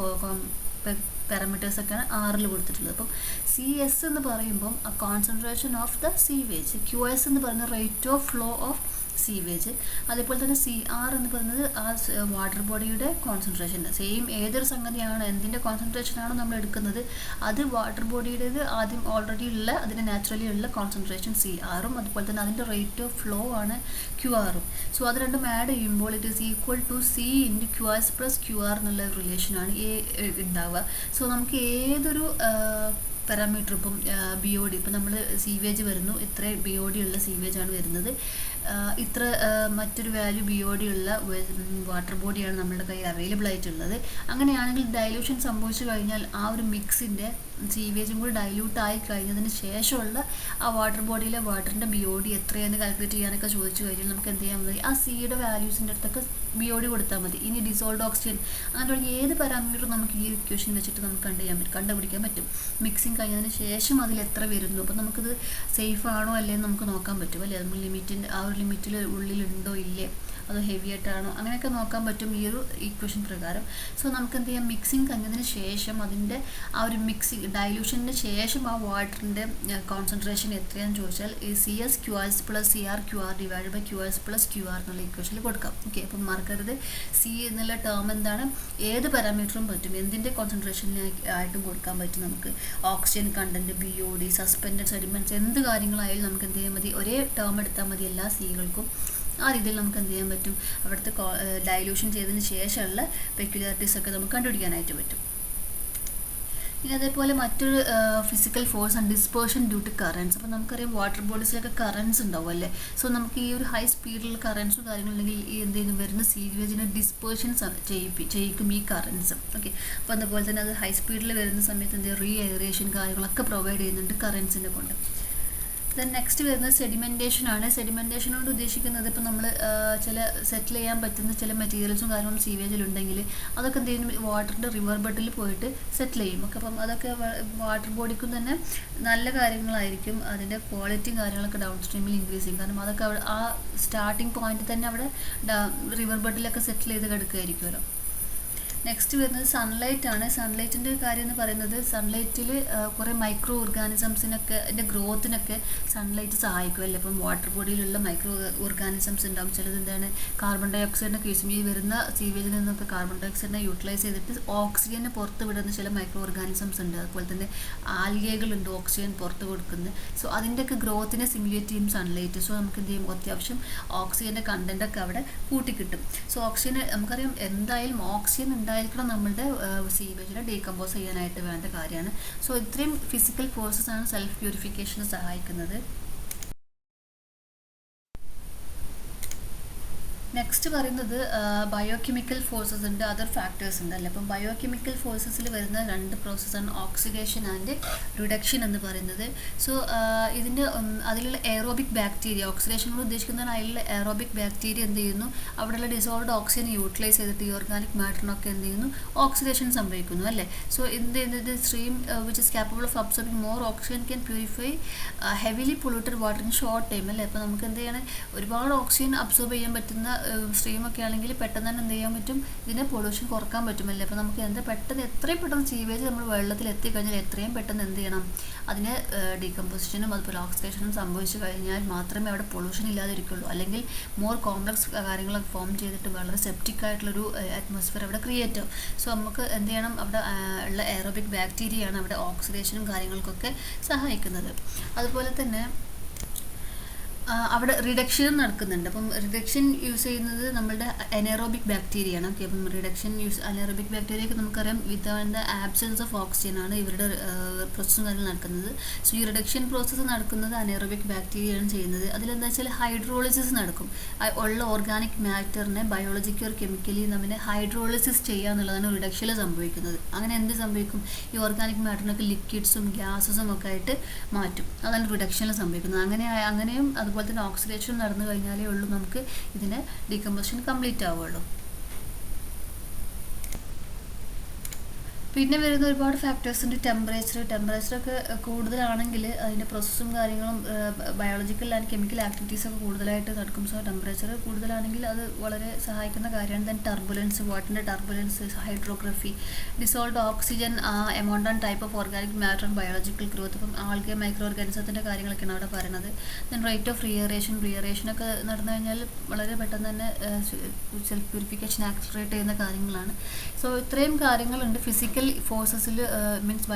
പാരാമീറ്റേഴ്സൊക്കെയാണ് ആറിൽ കൊടുത്തിട്ടുള്ളത്. അപ്പം CS എന്ന് പറയുമ്പം concentration of the sewage, QS എന്ന് പറയുന്നത് rate of flow of sewage, അതേപോലെ തന്നെ CR എന്ന് പറയുന്നത് ആ വാട്ടർ ബോഡിയുടെ കോൺസെൻട്രേഷൻ. സെയിം ഏതൊരു സംഗതിയാണ് എന്തിൻ്റെ കോൺസെൻട്രേഷനാണോ നമ്മൾ എടുക്കുന്നത് അത് വാട്ടർ ബോഡിയുടേത് ആദ്യം ഓൾറെഡി ഉള്ള അതിൻ്റെ നാച്ചുറലി ഉള്ള കോൺസെൻട്രേഷൻ CR-ഉം അതുപോലെ തന്നെ അതിൻ്റെ റേറ്റ് ഓഫ് ഫ്ലോ ആണ് QR-ഉം. സോ അത് രണ്ടും ആഡ് ചെയ്യുമ്പോൾ it is equal to C × QS + QR എന്നുള്ള റിലേഷനാണ് ഉണ്ടാവുക. സോ നമുക്ക് ഏതൊരു പാരാമീറ്റർ ഇപ്പം BOD, ഇപ്പം നമ്മൾ സീവേജ് വരുന്നു, ഇത്ര BOD ഉള്ള സീവേജാണ് വരുന്നത്, ഇത്ര മറ്റൊരു വാല്യൂ BOD ഉള്ള വാട്ടർ ബോഡിയാണ് നമ്മുടെ കയ്യിൽ അവൈലബിൾ ആയിട്ടുള്ളത്. അങ്ങനെയാണെങ്കിൽ ഡൈല്യൂഷൻ സംഭവിച്ചു കഴിഞ്ഞാൽ ആ ഒരു മിക്സിൻ്റെ സീവേജും കൂടി ഡൈല്യൂട്ട് ആയി കഴിഞ്ഞതിന് ശേഷമുള്ള ആ വാട്ടർ ബോഡിയിലെ വാട്ടറിൻ്റെ BOD എത്രയെന്ന് കാൽക്കുലേറ്റ് ചെയ്യാനൊക്കെ ചോദിച്ചു കഴിഞ്ഞാൽ നമുക്ക് എന്ത് ചെയ്യാൻ മതി, ആ സിയുടെ വാല്യൂസിൻ്റെ അടുത്തൊക്കെ BOD കൊടുത്താൽ മതി. ഇനി ഡിസോൾവ്ഡ് ഓക്സിജൻ അങ്ങനെ തുടങ്ങി ഏത് പാരാമീറ്ററും നമുക്ക് ഈ ഇക്വേഷൻ വെച്ചിട്ട് നമുക്ക് കണ്ടുപിടിക്കാൻ പറ്റും. മിക്സിങ് കഴിഞ്ഞതിന് ശേഷം അതിൽ എത്ര വരുന്നു, അപ്പോൾ നമുക്കിത് സേഫ് ആണോ അല്ലേന്ന് നമുക്ക് നോക്കാൻ പറ്റും അല്ലേ. നമ്മൾ ലിമിറ്റിൻ്റെ ആ ഒരു ലിമിറ്റിൽ ഉള്ളിലുണ്ടോ ഇല്ലേ, അത് ഹെവി ആയിട്ടാണോ, അങ്ങനെയൊക്കെ നോക്കാൻ പറ്റും ഈ ഒരു ഈക്വേഷൻ പ്രകാരം. സോ നമുക്ക് എന്ത് ചെയ്യാം, മിക്സിങ് കഴിഞ്ഞതിന് ശേഷം അതിൻ്റെ ആ ഒരു ഡൈല്യൂഷന് ശേഷം ആ വാട്ടറിൻ്റെ കോൺസെൻട്രേഷൻ എത്രയാണെന്ന് ചോദിച്ചാൽ CS QS + CR QR / QS + QR എന്നുള്ള ഇക്വേഷനിൽ കൊടുക്കാം. ഓക്കെ, അപ്പം മറക്കരുത്, C എന്നുള്ള ടേം എന്താണ്, ഏത് പാരാമീറ്ററും പറ്റും, എന്തിൻ്റെ കോൺസെൻട്രേഷനായിട്ടും കൊടുക്കാൻ പറ്റും നമുക്ക്. Oxygen content, BOD, suspended sediments, എന്ത് കാര്യങ്ങളായാലും നമുക്ക് എന്ത് ചെയ്യാൻ മതി, ഒരേ ടേം എടുത്താൽ മതി എല്ലാ സികൾക്കും. ആ രീതിയിൽ നമുക്ക് എന്ത് ചെയ്യാൻ പറ്റും, അവിടുത്തെ ഡൈല്യൂഷൻ ചെയ്തതിന് ശേഷമുള്ള പെക്യുലാരിറ്റീസ് ഒക്കെ നമുക്ക് കണ്ടുപിടിക്കാനായിട്ട് പറ്റും. ഇനി അതേപോലെ മറ്റൊരു physical force and dispersion due to currents. അപ്പോൾ നമുക്കറിയാം വാട്ടർ ബോഡീസിലൊക്കെ കറൻസ് ഉണ്ടാവും അല്ലേ. സോ നമുക്ക് ഈ ഒരു ഹൈ സ്പീഡിലുള്ള കറൻസും കാര്യങ്ങളുണ്ടെങ്കിൽ ഈ എന്തെങ്കിലും വരുന്ന സീവേജിനെ ഡിസ്പേർഷൻസ് ചെയ്യിക്കും ഈ കറൻസ്. ഓക്കെ, അപ്പോൾ അതുപോലെ തന്നെ അത് ഹൈ സ്പീഡിൽ വരുന്ന സമയത്ത് എന്തെങ്കിലും റീ എയറേഷൻ കാര്യങ്ങളൊക്കെ പ്രൊവൈഡ് ചെയ്യുന്നുണ്ട് കറൻസിനെ കൊണ്ട്. ദെൻ നെക്സ്റ്റ് വരുന്നത് സെഡിമെൻറ്റേഷൻ ആണ്. സെഡിമെൻറ്റേഷൻ കൊണ്ട് ഉദ്ദേശിക്കുന്നത് ഇപ്പോൾ നമ്മൾ ചില സെറ്റിൽ ചെയ്യാൻ പറ്റുന്ന ചില മെറ്റീരിയൽസും കാര്യങ്ങളും സീവേജിലുണ്ടെങ്കിൽ അതൊക്കെ എന്ത് ചെയ്യും, വാട്ടറിൻ്റെ റിവർ ബെഡിൽ പോയിട്ട് സെറ്റിൽ ചെയ്യും. ഒക്കെ അപ്പം അതൊക്കെ വാട്ടർ ബോഡിക്കും തന്നെ നല്ല കാര്യങ്ങളായിരിക്കും. അതിൻ്റെ ക്വാളിറ്റിയും കാര്യങ്ങളൊക്കെ ഡൗൺ സ്ട്രീമിൽ ഇൻക്രീസ് ചെയ്യും. കാരണം അതൊക്കെ അവിടെ ആ സ്റ്റാർട്ടിങ് പോയിന്റിൽ തന്നെ അവിടെ റിവർ ബെഡിലൊക്കെ സെറ്റിൽ ചെയ്ത് കിടക്കുമായിരിക്കുമല്ലോ. നെക്സ്റ്റ് വരുന്നത് സൺലൈറ്റ് ആണ്. സൺലൈറ്റിൻ്റെ കാര്യം എന്ന് പറയുന്നത് സൺലൈറ്റിൽ കുറേ മൈക്രോ ഓർഗാനിസംസിനൊക്കെ അതിൻ്റെ ഗ്രോത്തിനൊക്കെ സൺലൈറ്റ് സഹായിക്കും അല്ലേ. അപ്പം വാട്ടർ ബോഡിയിലുള്ള മൈക്രോ ഓർഗാനിസംസ് ഉണ്ടാകും. ചിലത് എന്താണ് കാർബൺ ഡൈ ഓക്സൈഡിനൊക്കെ യൂസ് ചെയ്യും. ഈ വരുന്ന സീവേജിൽ നിന്നൊക്കെ കാർബൺ ഡൈ ഓക്സൈഡിനെ യൂട്ടിലൈസ് ചെയ്തിട്ട് ഓക്സിജനെ പുറത്ത് വിടുന്ന ചില മൈക്രോ ഓർഗാനിസംസ് ഉണ്ട്. അതുപോലെ തന്നെ ആൽഗകളുണ്ട് ഓക്സിജൻ പുറത്ത് കൊടുക്കുന്നത്. സോ അതിൻ്റെയൊക്കെ ഗ്രോത്തിനെ സിമുലേറ്റ് ചെയ്യും സൺലൈറ്റ്. സോ നമുക്ക് എന്ത് ചെയ്യും, അത്യാവശ്യം ഓക്സിജൻ്റെ കണ്ടൻറ്റൊക്കെ അവിടെ കൂട്ടിക്കിട്ടും. സോ ഓക്സിജൻ നമുക്കറിയാം എന്തായാലും ഓക്സിജൻ ഉണ്ടായിരിക്കണം നമ്മളുടെ സീവേജിനെ ഡീകമ്പോസ് ചെയ്യാനായിട്ട് വേണ്ട കാര്യമാണ്. സോ ഇത്രയും ഫിസിക്കൽ ഫോഴ്സസ് ആണ് സെൽഫ് പ്യൂരിഫിക്കേഷന് സഹായിക്കുന്നത്. നെക്സ്റ്റ് പറയുന്നത് ബയോകെമിക്കൽ ഫോഴ്സസ് ഉണ്ട്, അതർ ഫാക്ടേഴ്സ് ഉണ്ട് അല്ലേ. അപ്പം ബയോകെമിക്കൽ ഫോഴ്സസിൽ വരുന്ന രണ്ട് പ്രോസസ്സാണ് ഓക്സിഡേഷൻ ആൻഡ് റിഡക്ഷൻ എന്ന് പറയുന്നത്. സോ ഇതിൻ്റെ അതിലുള്ള എയറോബിക് ബാക്ടീരിയ, ഓക്സിഡേഷൻ കൊണ്ട് ഉദ്ദേശിക്കുന്നതാണ് അതിലുള്ള എയറോബിക് ബാക്ടീരിയ എന്ത് ചെയ്യുന്നു, അവിടെയുള്ള ഡിസോൾവ്ഡ് ഓക്സിജൻ യൂട്ടിലൈസ് ചെയ്തിട്ട് ഈ ഓർഗാനിക് മാറ്ററിനൊക്കെ എന്ത് ചെയ്യുന്നു, ഓക്സിഡേഷൻ സംഭവിക്കുന്നു അല്ലേ. സോ എന്ത് ചെയ്യുന്നത്, stream which is capable of absorbing more oxygen can purify heavily polluted water in short time അല്ലേ. അപ്പോൾ നമുക്ക് എന്ത് ചെയ്യണം, ഒരുപാട് ഓക്സിജൻ അബ്സോർബ് ചെയ്യാൻ പറ്റുന്ന സ്ട്രീമൊക്കെ ആണെങ്കിൽ പെട്ടെന്ന് തന്നെ എന്ത് ചെയ്യാൻ പറ്റും, ഇതിനെ പൊല്യൂഷൻ കുറക്കാൻ പറ്റുമല്ലേ. അപ്പോൾ നമുക്ക് എന്താ പെട്ടെന്ന് എത്രയും പെട്ടെന്ന് സീവേജ് നമ്മൾ വെള്ളത്തിൽ എത്തിക്കഴിഞ്ഞാൽ എത്രയും പെട്ടെന്ന് എന്ത് ചെയ്യണം, അതിന് ഡീകമ്പോസിഷനും അതുപോലെ ഓക്സിഡേഷനും സംഭവിച്ചു കഴിഞ്ഞാൽ മാത്രമേ അവിടെ പൊല്യൂഷൻ ഇല്ലാതിരിക്കുള്ളൂ. അല്ലെങ്കിൽ മോർ കോംപ്ലക്സ് കാര്യങ്ങളൊക്കെ ഫോം ചെയ്തിട്ട് വളരെ സെപ്റ്റിക് ആയിട്ടുള്ളൊരു അറ്റ്മോസ്ഫിയർ അവിടെ ക്രിയേറ്റ് ആവും. സോ നമുക്ക് എന്ത് ചെയ്യണം, അവിടെ ഉള്ള എയറോബിക് ബാക്ടീരിയയാണ് അവിടെ ഓക്സിഡേഷനും കാര്യങ്ങൾക്കൊക്കെ സഹായിക്കുന്നത്. അതുപോലെ തന്നെ അവിടെ റിഡക്ഷനും നടക്കുന്നുണ്ട്. അപ്പം റിഡക്ഷൻ യൂസ് ചെയ്യുന്നത് നമ്മളുടെ അനേറോബിക് ബാക്ടീരിയയാണ്. ഓക്കെ, അപ്പം റിഡക്ഷൻ അനേറോബിക് ബാക്ടീരിയയൊക്കെ നമുക്കറിയാം with the absence of oxygen ആണ് ഇവരുടെ പ്രോസസ്സും കാര്യങ്ങൾ നടക്കുന്നത്. സോ ഈ റിഡക്ഷൻ പ്രോസസ്സ് നടക്കുന്നത് അനേറോബിക് ബാക്ടീരിയയാണ് ചെയ്യുന്നത്. അതിലെന്താ വെച്ചാൽ ഹൈഡ്രോളിസിസ് നടക്കും. ഉള്ള ഓർഗാനിക് മാറ്ററിനെ ബയോളജിക്കൽ or കെമിക്കലി നമ്മെ ഹൈഡ്രോളിസിസ് ചെയ്യുക എന്നുള്ളതാണ് റിഡക്ഷനിൽ സംഭവിക്കുന്നത്. അങ്ങനെ എന്ത് സംഭവിക്കും, ഈ ഓർഗാനിക് മാറ്ററിനൊക്കെ ലിക്വിഡ്സും ഗ്യാസസും ഒക്കെ ആയിട്ട് മാറ്റും. അതാണ് റിഡക്ഷനിൽ സംഭവിക്കുന്നത്. അങ്ങനെയും അതുപോലെ തന്നെ ഓക്സിഡേഷൻ നടന്നു കഴിഞ്ഞാലേ ഉള്ളൂ നമുക്ക് ഇതിന് ഡീകമ്പോസിഷൻ കംപ്ലീറ്റ് ആവുള്ളൂ. പിന്നെ വരുന്ന ഒരുപാട് ഫാക്ടേഴ്സ് ഉണ്ട്. ടെമ്പറേച്ചറൊക്കെ കൂടുതലാണെങ്കിൽ അതിൻ്റെ പ്രോസസ്സും കാര്യങ്ങളും ബയോളജിക്കൽ ആൻഡ് കെമിക്കൽ ആക്ടിവിറ്റീസൊക്കെ കൂടുതലായിട്ട് നടക്കും. സോ ടെമ്പറേച്ചർ കൂടുതലാണെങ്കിൽ അത് വളരെ സഹായിക്കുന്ന കാര്യമാണ്. ദെൻ ടർബുലൻസ്, വാട്ടറിൻ്റെ turbulence, hydrography, dissolved oxygen, amount and type of organic matter, biological growth, ഇപ്പം ആൾക്കെ മൈക്രോ ഓർഗാനിസത്തിൻ്റെ കാര്യങ്ങളൊക്കെയാണ് അവിടെ പറയുന്നത്. ദെൻ റേറ്റ് ഓഫ് റിയറേഷനൊക്കെ നടന്നു കഴിഞ്ഞാൽ വളരെ പെട്ടെന്ന് തന്നെ സെൽഫ് പ്യൂരിഫിക്കേഷൻ ആക്സിലറേറ്റ് ചെയ്യുന്ന കാര്യങ്ങളാണ്. സോ ഇത്രയും കാര്യങ്ങളുണ്ട് ഫിസിക്കൽ ഫോഴ്സസിൽ, means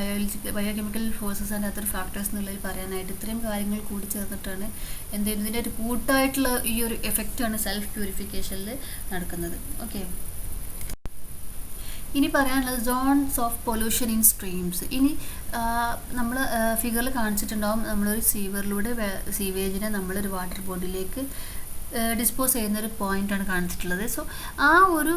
biochemical forces and other factors എന്നുള്ളതിൽ പറയാനായിട്ട്. ഇത്രയും കാര്യങ്ങൾ കൂടി ചേർന്നിട്ടാണ് ഇതിൻ്റെ ഒരു കൂട്ടായിട്ടുള്ള ഈ ഒരു എഫക്റ്റാണ് സെൽഫ് പ്യൂരിഫിക്കേഷനിൽ നടക്കുന്നത്. ഓക്കെ, ഇനി പറയാനുള്ളത് zones of pollution in streams. ഇനി നമ്മൾ ഫിഗറിൽ കാണിച്ചിട്ടുണ്ടാവും, നമ്മളൊരു സീവേജിനെ നമ്മളൊരു വാട്ടർ ബോഡിയിലേക്ക് ഡിസ്പോസ് ചെയ്യുന്നൊരു പോയിൻ്റാണ് കാണിച്ചിട്ടുള്ളത്. സോ ആ ഒരു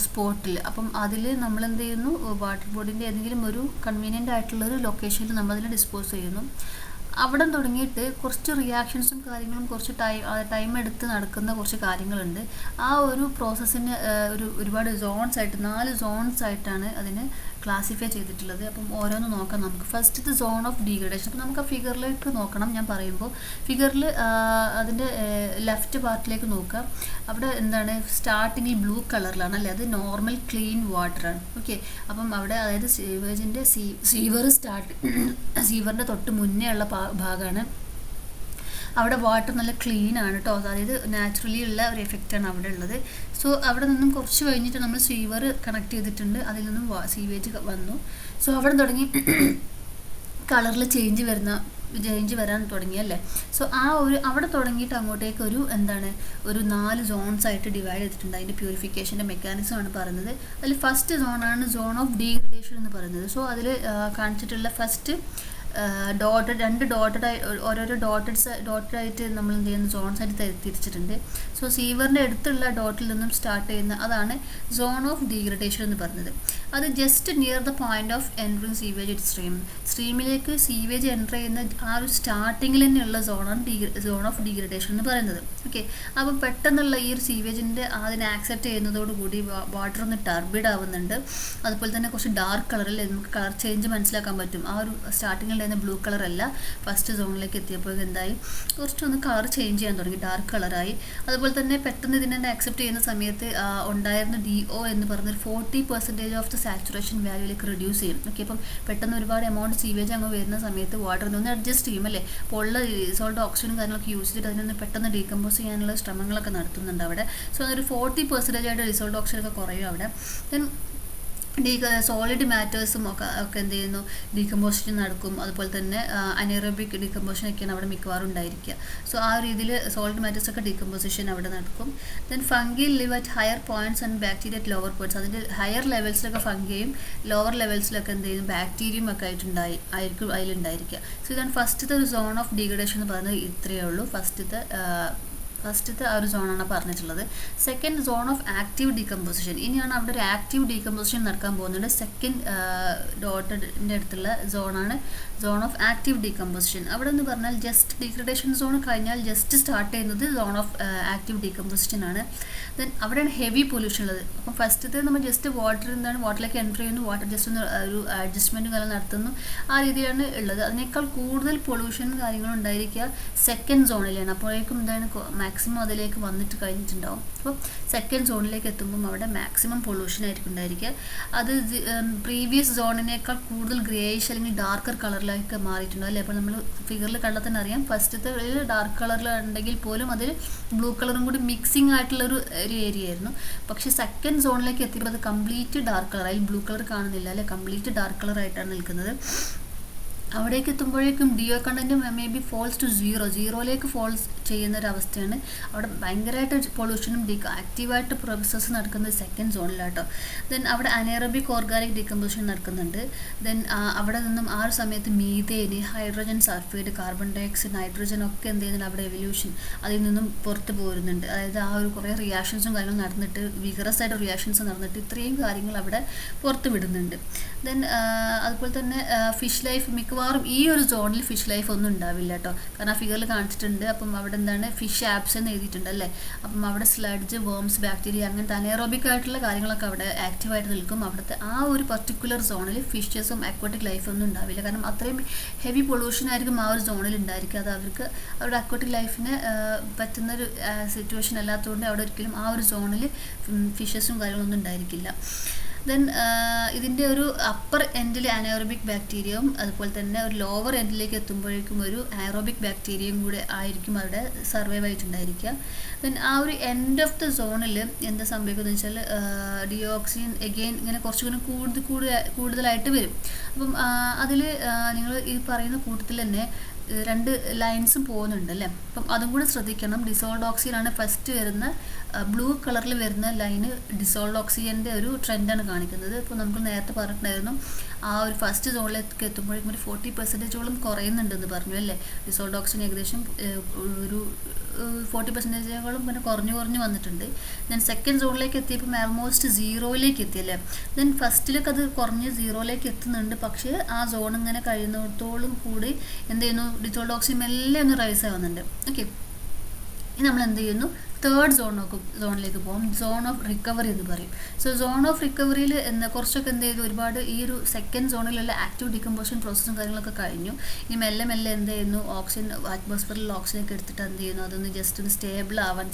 സ്പോട്ടിൽ അപ്പം അതിൽ നമ്മൾ എന്ത് ചെയ്യുന്നു, വാട്ടർ ബോഡിൻ്റെ ഏതെങ്കിലും ഒരു കൺവീനിയൻ്റ് ആയിട്ടുള്ളൊരു ലൊക്കേഷനിൽ നമ്മളതിനെ ഡിസ്പോസ് ചെയ്യുന്നു. അവിടെ തുടങ്ങിയിട്ട് കുറച്ച് റിയാക്ഷൻസും കാര്യങ്ങളും കുറച്ച് ടൈം എടുത്ത് നടക്കുന്ന കുറച്ച് കാര്യങ്ങളുണ്ട്. ആ ഒരു പ്രോസസ്സിന് ഒരുപാട് സോൺസ് ആയിട്ട് 4 സോൺസ് ആയിട്ടാണ് അതിന് ക്ലാസിഫൈ ചെയ്തിട്ടുള്ളത്. അപ്പം ഓരോന്ന് നോക്കാം നമുക്ക്. First zone of degradation. അപ്പം നമുക്ക് ആ ഫിഗറിലേക്ക് നോക്കണം. ഞാൻ പറയുമ്പോൾ ഫിഗറിൽ അതിൻ്റെ ലെഫ്റ്റ് പാർട്ടിലേക്ക് നോക്കാം. അവിടെ എന്താണ്, സ്റ്റാർട്ടിങ്ങിൽ ബ്ലൂ കളറിലാണ് അല്ലേ, അത് നോർമൽ ക്ലീൻ വാട്ടറാണ്. ഓക്കെ, അപ്പം അവിടെ അതായത് സീവേജിൻ്റെ സീവറിൻ്റെ തൊട്ട് മുന്നേ ഉള്ള ഭാഗമാണ്. അവിടെ വാട്ടർ നല്ല ക്ലീൻ ആണ് കേട്ടോ, അതായത് നാച്ചുറലി ഉള്ള ഒരു എഫക്റ്റാണ് അവിടെ ഉള്ളത്. സോ അവിടെ നിന്നും കുറച്ച് കഴിഞ്ഞിട്ട് നമ്മൾ സീവർ കണക്ട് ചെയ്തിട്ടുണ്ട്, അതിൽ നിന്നും സീവേജ് വന്നു. സോ അവിടെ തുടങ്ങി കളറിൽ ചേഞ്ച് വരുന്ന ചേഞ്ച് വരാൻ തുടങ്ങിയല്ലേ. സോ അവിടെ തുടങ്ങിയിട്ട് അങ്ങോട്ടേക്ക് ഒരു 4 സോൺസ് ആയിട്ട് ഡിവൈഡ് ചെയ്തിട്ടുണ്ട്. അതിൻ്റെ പ്യൂരിഫിക്കേഷൻ്റെ മെക്കാനിസം ആണ് പറയുന്നത്. അതിൽ ഫസ്റ്റ് സോണാണ് സോൺ ഓഫ് ഡീഗ്രഡേഷൻ എന്ന് പറയുന്നത്. സോ അതിൽ കാണിച്ചിട്ടുള്ള ഫസ്റ്റ് രണ്ട് ഓരോരോ ഡോട്ടഡായിട്ട് നമ്മൾ എന്ത് ചെയ്യുന്നു, സോൺസ് ആയിട്ട് തിരിച്ചിട്ടുണ്ട്. സോ സീവറിൻ്റെ അടുത്തുള്ള ഡോട്ടിൽ നിന്നും സ്റ്റാർട്ട് ചെയ്യുന്ന അതാണ് സോൺ ഓഫ് ഡീഗ്രഡേഷൻ എന്ന് പറയുന്നത്. അത് just near the point of entering sewage it സ്ട്രീമിലേക്ക് സീവേജ് എൻ്റർ ചെയ്യുന്ന ആ ഒരു സ്റ്റാർട്ടിങ്ങിൽ തന്നെയുള്ള സോണാണ് സോൺ ഓഫ് ഡീഗ്രഡേഷൻ എന്ന് പറയുന്നത്. ഓക്കെ, അപ്പോൾ പെട്ടെന്നുള്ള ഈ ഒരു സീവേജിൻ്റെ അതിനെ ആക്സെപ്റ്റ് ചെയ്യുന്നതോടുകൂടി വാട്ടർ ഒന്ന് ടർബിഡ് ആവുന്നുണ്ട്. അതുപോലെ തന്നെ കുറച്ച് ഡാർക്ക് കളറിൽ നമുക്ക് കളർ ചേഞ്ച് മനസ്സിലാക്കാൻ പറ്റും. ആ ഒരു സ്റ്റാർട്ടിങ്ങിൽ ബ്ലൂ കളർ അല്ല, ഫസ്റ്റ് സോണിലേക്ക് എത്തിയപ്പോൾ എന്തായി, കുറച്ചൊന്ന് കളർ ചേഞ്ച് ചെയ്യാൻ തുടങ്ങി, ഡാർക്ക് കളറായി. അതുപോലെ തന്നെ പെട്ടെന്ന് ഇതിനെ ആക്സെപ്റ്റ് ചെയ്യുന്ന സമയത്ത് ഉണ്ടായിരുന്ന DO എന്ന് പറഞ്ഞൊരു 40% ഓഫ് ദ സാച്ചുറേഷൻ വാല്യൂയിലേക്ക് റെഡ്യൂസ് ചെയ്യും. ഓക്കെ, അപ്പം പെട്ടെന്ന് ഒരുപാട് എമൗണ്ട് സീവേജ് അങ്ങ് വരുന്ന സമയത്ത് വാട്ടറിനെ ഒന്ന് അഡ്ജസ്റ്റ് ചെയ്യും അല്ലേ. അപ്പോൾ ഉള്ള റിസോൾട്ട് ഓക്സിജനും കാര്യങ്ങളൊക്കെ യൂസ് ചെയ്തിട്ട് അതിനൊന്ന് പെട്ടെന്ന് ഡീകമ്പോസ് ചെയ്യാനുള്ള ശ്രമങ്ങളൊക്കെ നടത്തുന്നുണ്ട് അവിടെ. സോ അതൊരു 40% ആയിട്ട് റിസോൾട്ട് ഓക്സിജനൊക്കെ കുറയും അവിടെ. ദെൻ സോളിഡ് മാറ്റേഴ്സും ഒക്കെ എന്ത് ചെയ്യുന്നു, ഡീകമ്പോസിഷൻ നടക്കും. അതുപോലെ തന്നെ അനേറോബിക് ഡീകമ്പോസിഷൻ ഒക്കെയാണ് അവിടെ മിക്കവാറും ഉണ്ടായിരിക്കുക. സോ ആ രീതിയിൽ സോളിഡ് മാറ്റേഴ്സ് ഒക്കെ ഡീകമ്പോസിഷൻ അവിടെ നടക്കും. Then fungi live at higher points and bacteria at lower points. അതിൻ്റെ ഹയർ ലെവൽസിലൊക്കെ ഫംഗിയും ലോവർ ലെവൽസിലൊക്കെ എന്ത് ചെയ്യും, ബാക്ടീരിയയും ഒക്കെ ആയിരിക്കും അതിലുണ്ടായിരിക്കുക. സോ ഇതാണ് ഫസ്റ്റത്തെ ഒരു സോൺ ഓഫ് ഡീഗ്രഡേഷൻ എന്ന് പറയുന്നത്. ഇത്രയേ ഉള്ളൂ ഫസ്റ്റത്തെ ആ ഒരു സോണാണ് പറഞ്ഞിട്ടുള്ളത്. Second zone of active decomposition. ഇനിയാണ് അവിടെ ഒരു ആക്റ്റീവ് ഡീകമ്പോസിഷൻ നടക്കാൻ പോകുന്നുണ്ട്. സെക്കൻഡ് ഡോട്ടഡിൻ്റെ അടുത്തുള്ള സോണാണ് സോൺ ഓഫ് ആക്റ്റീവ് ഡീകമ്പോസിഷൻ. അവിടെ എന്ന് പറഞ്ഞാൽ ജസ്റ്റ് ഡീഗ്രഡേഷൻ സോൺ കഴിഞ്ഞാൽ ജസ്റ്റ് സ്റ്റാർട്ട് ചെയ്യുന്നത് സോൺ ഓഫ് ആക്റ്റീവ് ഡീകമ്പോസിഷൻ ആണ്. ദെൻ അവിടെയാണ് ഹെവി പൊല്യൂഷൻ ഉള്ളത്. അപ്പം ഫസ്റ്റത്തെ നമ്മൾ ജസ്റ്റ് വാട്ടറിലേക്ക് എൻ്റർ ചെയ്യുന്നു, വാട്ടർ ജസ്റ്റ് ഒന്ന് ഒരു അഡ്ജസ്റ്റ്മെൻറ്റും കാര്യം നടത്തുന്നു, ആ രീതിയിലാണ് ഉള്ളത്. അതിനേക്കാൾ കൂടുതൽ പൊല്യൂഷനും കാര്യങ്ങളും ഉണ്ടായിരിക്കുക സെക്കൻഡ് സോണിലാണ്. അപ്പോഴേക്കും എന്താണ് മാക്സിമം അതിലേക്ക് വന്നിട്ട് കഴിഞ്ഞിട്ടുണ്ടാവും. അപ്പോൾ സെക്കൻഡ് സോണിലേക്ക് എത്തുമ്പം അവിടെ മാക്സിമം പൊല്യൂഷൻ ആയിരിക്കും ഉണ്ടായിരിക്കുക. അത് പ്രീവിയസ് സോണിനേക്കാൾ കൂടുതൽ ഗ്രേയിഷ് അല്ലെങ്കിൽ ഡാർക്കർ കളറിലേക്ക് മാറിയിട്ടുണ്ടാവും അല്ലേ. അപ്പോൾ നമ്മൾ ഫിഗറിൽ കണ്ടാൽ തന്നെ അറിയാം, ഫസ്റ്റത്തെ ഡാർക്ക് കളറിൽ ഉണ്ടെങ്കിൽ പോലും അതിൽ ബ്ലൂ കളറും കൂടി മിക്സിങ് ആയിട്ടുള്ളൊരു ഏരിയ ആയിരുന്നു. പക്ഷേ സെക്കൻഡ് സോണിലേക്ക് എത്തിയപ്പോൾ അത് കംപ്ലീറ്റ് ഡാർക്ക് കളർ, അതിൽ ബ്ലൂ കളർ കാണുന്നില്ല അല്ലെ, കംപ്ലീറ്റ് ഡാർക്ക് കളറായിട്ടാണ് നിൽക്കുന്നത്. അവിടേക്ക് എത്തുമ്പോഴേക്കും DO content may be falls to സീറോയിലേക്ക് ഫോൾസ് ചെയ്യുന്ന ഒരു അവസ്ഥയാണ്. അവിടെ ഭയങ്കരമായിട്ട് പൊല്യൂഷനും ആക്റ്റീവായിട്ട് പ്രോസസ്സ് നടക്കുന്നത് സെക്കൻഡ് സോണിലാട്ടോ. ദെൻ അവിടെ അനേറോബിക് ഓർഗാനിക് ഡീകമ്പോസിഷൻ നടക്കുന്നുണ്ട്. ദെൻ അവിടെ നിന്നും ആ ഒരു സമയത്ത് methane, hydrogen sulphide, carbon dioxide, nitrogen ഒക്കെ എന്ത് ചെയ്യുന്നുണ്ട്, അവിടെ എവല്യൂഷൻ അതിൽ നിന്നും പുറത്ത് പോരുന്നുണ്ട്. അതായത് ആ ഒരു കുറേ റിയാക്ഷൻസും കാര്യങ്ങളും നടന്നിട്ട്, വിഗറസ് ആയിട്ട് റിയാക്ഷൻസ് നടന്നിട്ട് ഇത്രയും കാര്യങ്ങൾ അവിടെ പുറത്ത് വിടുന്നുണ്ട്. ദെൻ അതുപോലെ തന്നെ ഫിഷ് ലൈഫ്, മിക്കവാറും ഈ ഒരു സോണിൽ ഫിഷ് ലൈഫ് ഒന്നും ഉണ്ടാവില്ല കേട്ടോ. കാരണം ആ ഫിഗറിൽ കാണിച്ചിട്ടുണ്ട്. അപ്പം അവിടെ എന്താണ് ഫിഷ് ആപ്സ് എന്ന് എഴുതിയിട്ടുണ്ട് അല്ലേ. അപ്പം അവിടെ സ്ലഡ്ജ്, വേംസ്, ബാക്ടീരിയ അങ്ങനത്തെ അനേറോബിക് ആയിട്ടുള്ള കാര്യങ്ങളൊക്കെ അവിടെ ആക്റ്റീവായിട്ട് നിൽക്കും. അവിടുത്തെ ആ ഒരു പർട്ടിക്കുലർ സോണിൽ ഫിഷസും അക്വാട്ടിക് ലൈഫ് ഒന്നും ഉണ്ടാവില്ല. കാരണം അത്രയും ഹെവി പൊല്യൂഷൻ ആയിരിക്കും ആ ഒരു സോണിൽ ഉണ്ടായിരിക്കുക. അത് അവർക്ക് അവരുടെ അക്വാട്ടിക് ലൈഫിന് പറ്റുന്നൊരു സിറ്റുവേഷൻ അല്ലാത്തതുകൊണ്ട് അവിടെ ഒരിക്കലും ആ ഒരു സോണിൽ ഫിഷസും കാര്യങ്ങളൊന്നും ഉണ്ടായിരിക്കില്ല. ദെൻ ഇതിൻ്റെ ഒരു അപ്പർ എൻഡിൽ അനേറോബിക് ബാക്ടീരിയയും അതുപോലെ തന്നെ ഒരു ലോവർ എൻഡിലേക്ക് എത്തുമ്പോഴേക്കും ഒരു അയറോബിക് ബാക്ടീരിയയും കൂടെ ആയിരിക്കും അവിടെ സർവൈവ് ആയിട്ടുണ്ടായിരിക്കുക. ദെൻ ആ ഒരു എൻഡ് ഓഫ് ദ സോണിൽ എന്താ സംഭവിക്കുന്നത് വെച്ചാൽ ഡിയോക്സിൻ എഗെയിൻ ഇങ്ങനെ കുറച്ചുകൂടി കൂടുതലായിട്ട് വരും. അപ്പം അതിൽ നിങ്ങൾ ഈ പറയുന്ന കൂട്ടത്തിൽ തന്നെ 2 ലൈൻസും പോകുന്നുണ്ട് അല്ലേ. അപ്പം അതും കൂടി ശ്രദ്ധിക്കണം. ഡിസോൾഡ് ഓക്സിജനാണ് ഫസ്റ്റ് വരുന്ന ബ്ലൂ കളറിൽ വരുന്ന ലൈന് ഡിസോൾഡ് ഓക്സിജൻ്റെ ഒരു ട്രെൻഡാണ് കാണിക്കുന്നത്. ഇപ്പോൾ നമുക്ക് നേരത്തെ പറഞ്ഞിട്ടുണ്ടായിരുന്നു ആ ഒരു ഫസ്റ്റ് സോണിലേക്ക് എത്തുമ്പോഴേക്കും ഒരു 40% കുറയുന്നുണ്ടെന്ന് പറഞ്ഞു അല്ലേ. ഡിസോൾഡ് ഓക്സിജൻ ഏകദേശം ഒരു 40% പിന്നെ കുറഞ്ഞു വന്നിട്ടുണ്ട്. ദെൻ സെക്കൻഡ് സോണിലേക്ക് എത്തിയപ്പോൾ ആൾമോസ്റ്റ് സീറോയിലേക്ക് എത്തിയല്ലേ. ദെൻ ഫസ്റ്റിലേക്ക് അത് കുറഞ്ഞ് സീറോയിലേക്ക് എത്തുന്നുണ്ട്. പക്ഷേ ആ സോൺ ഇങ്ങനെ കഴിയുന്നിടത്തോളം കൂടി എന്ത് ചെയ്യുന്നു, ഡിസോൾഡ് ഓക്സിജൻ മെല്ലെ ഒന്ന് റൈസ് ആവുന്നുണ്ട്. ഓക്കെ, ഇനി നമ്മൾ എന്ത് ചെയ്യുന്നു, തേർഡ് സോണിലേക്ക് പോകും. സോൺ ഓഫ് റിക്കവറി എന്ന് പറയും. സോ സോൺ ഓഫ് റിക്കവറിയിൽ കുറച്ചൊക്കെ എന്ത് ചെയ്തു, ഒരുപാട് ഈ ഒരു സെക്കൻഡ് സോണിലുള്ള ആക്റ്റീവ് ഡികമ്പോസിഷൻ പ്രോസസ്സും കാര്യങ്ങളൊക്കെ കഴിഞ്ഞു. ഇനി മെല്ലെ എന്ത് ചെയ്യുന്നു, ഓക്സിജൻ അറ്റ്മോസ്ഫിയറിൽ ഓക്സിജനൊക്കെ എടുത്തിട്ട് എന്ത് ചെയ്യുന്നു, അതൊന്ന് ജസ്റ്റ് ഒന്ന്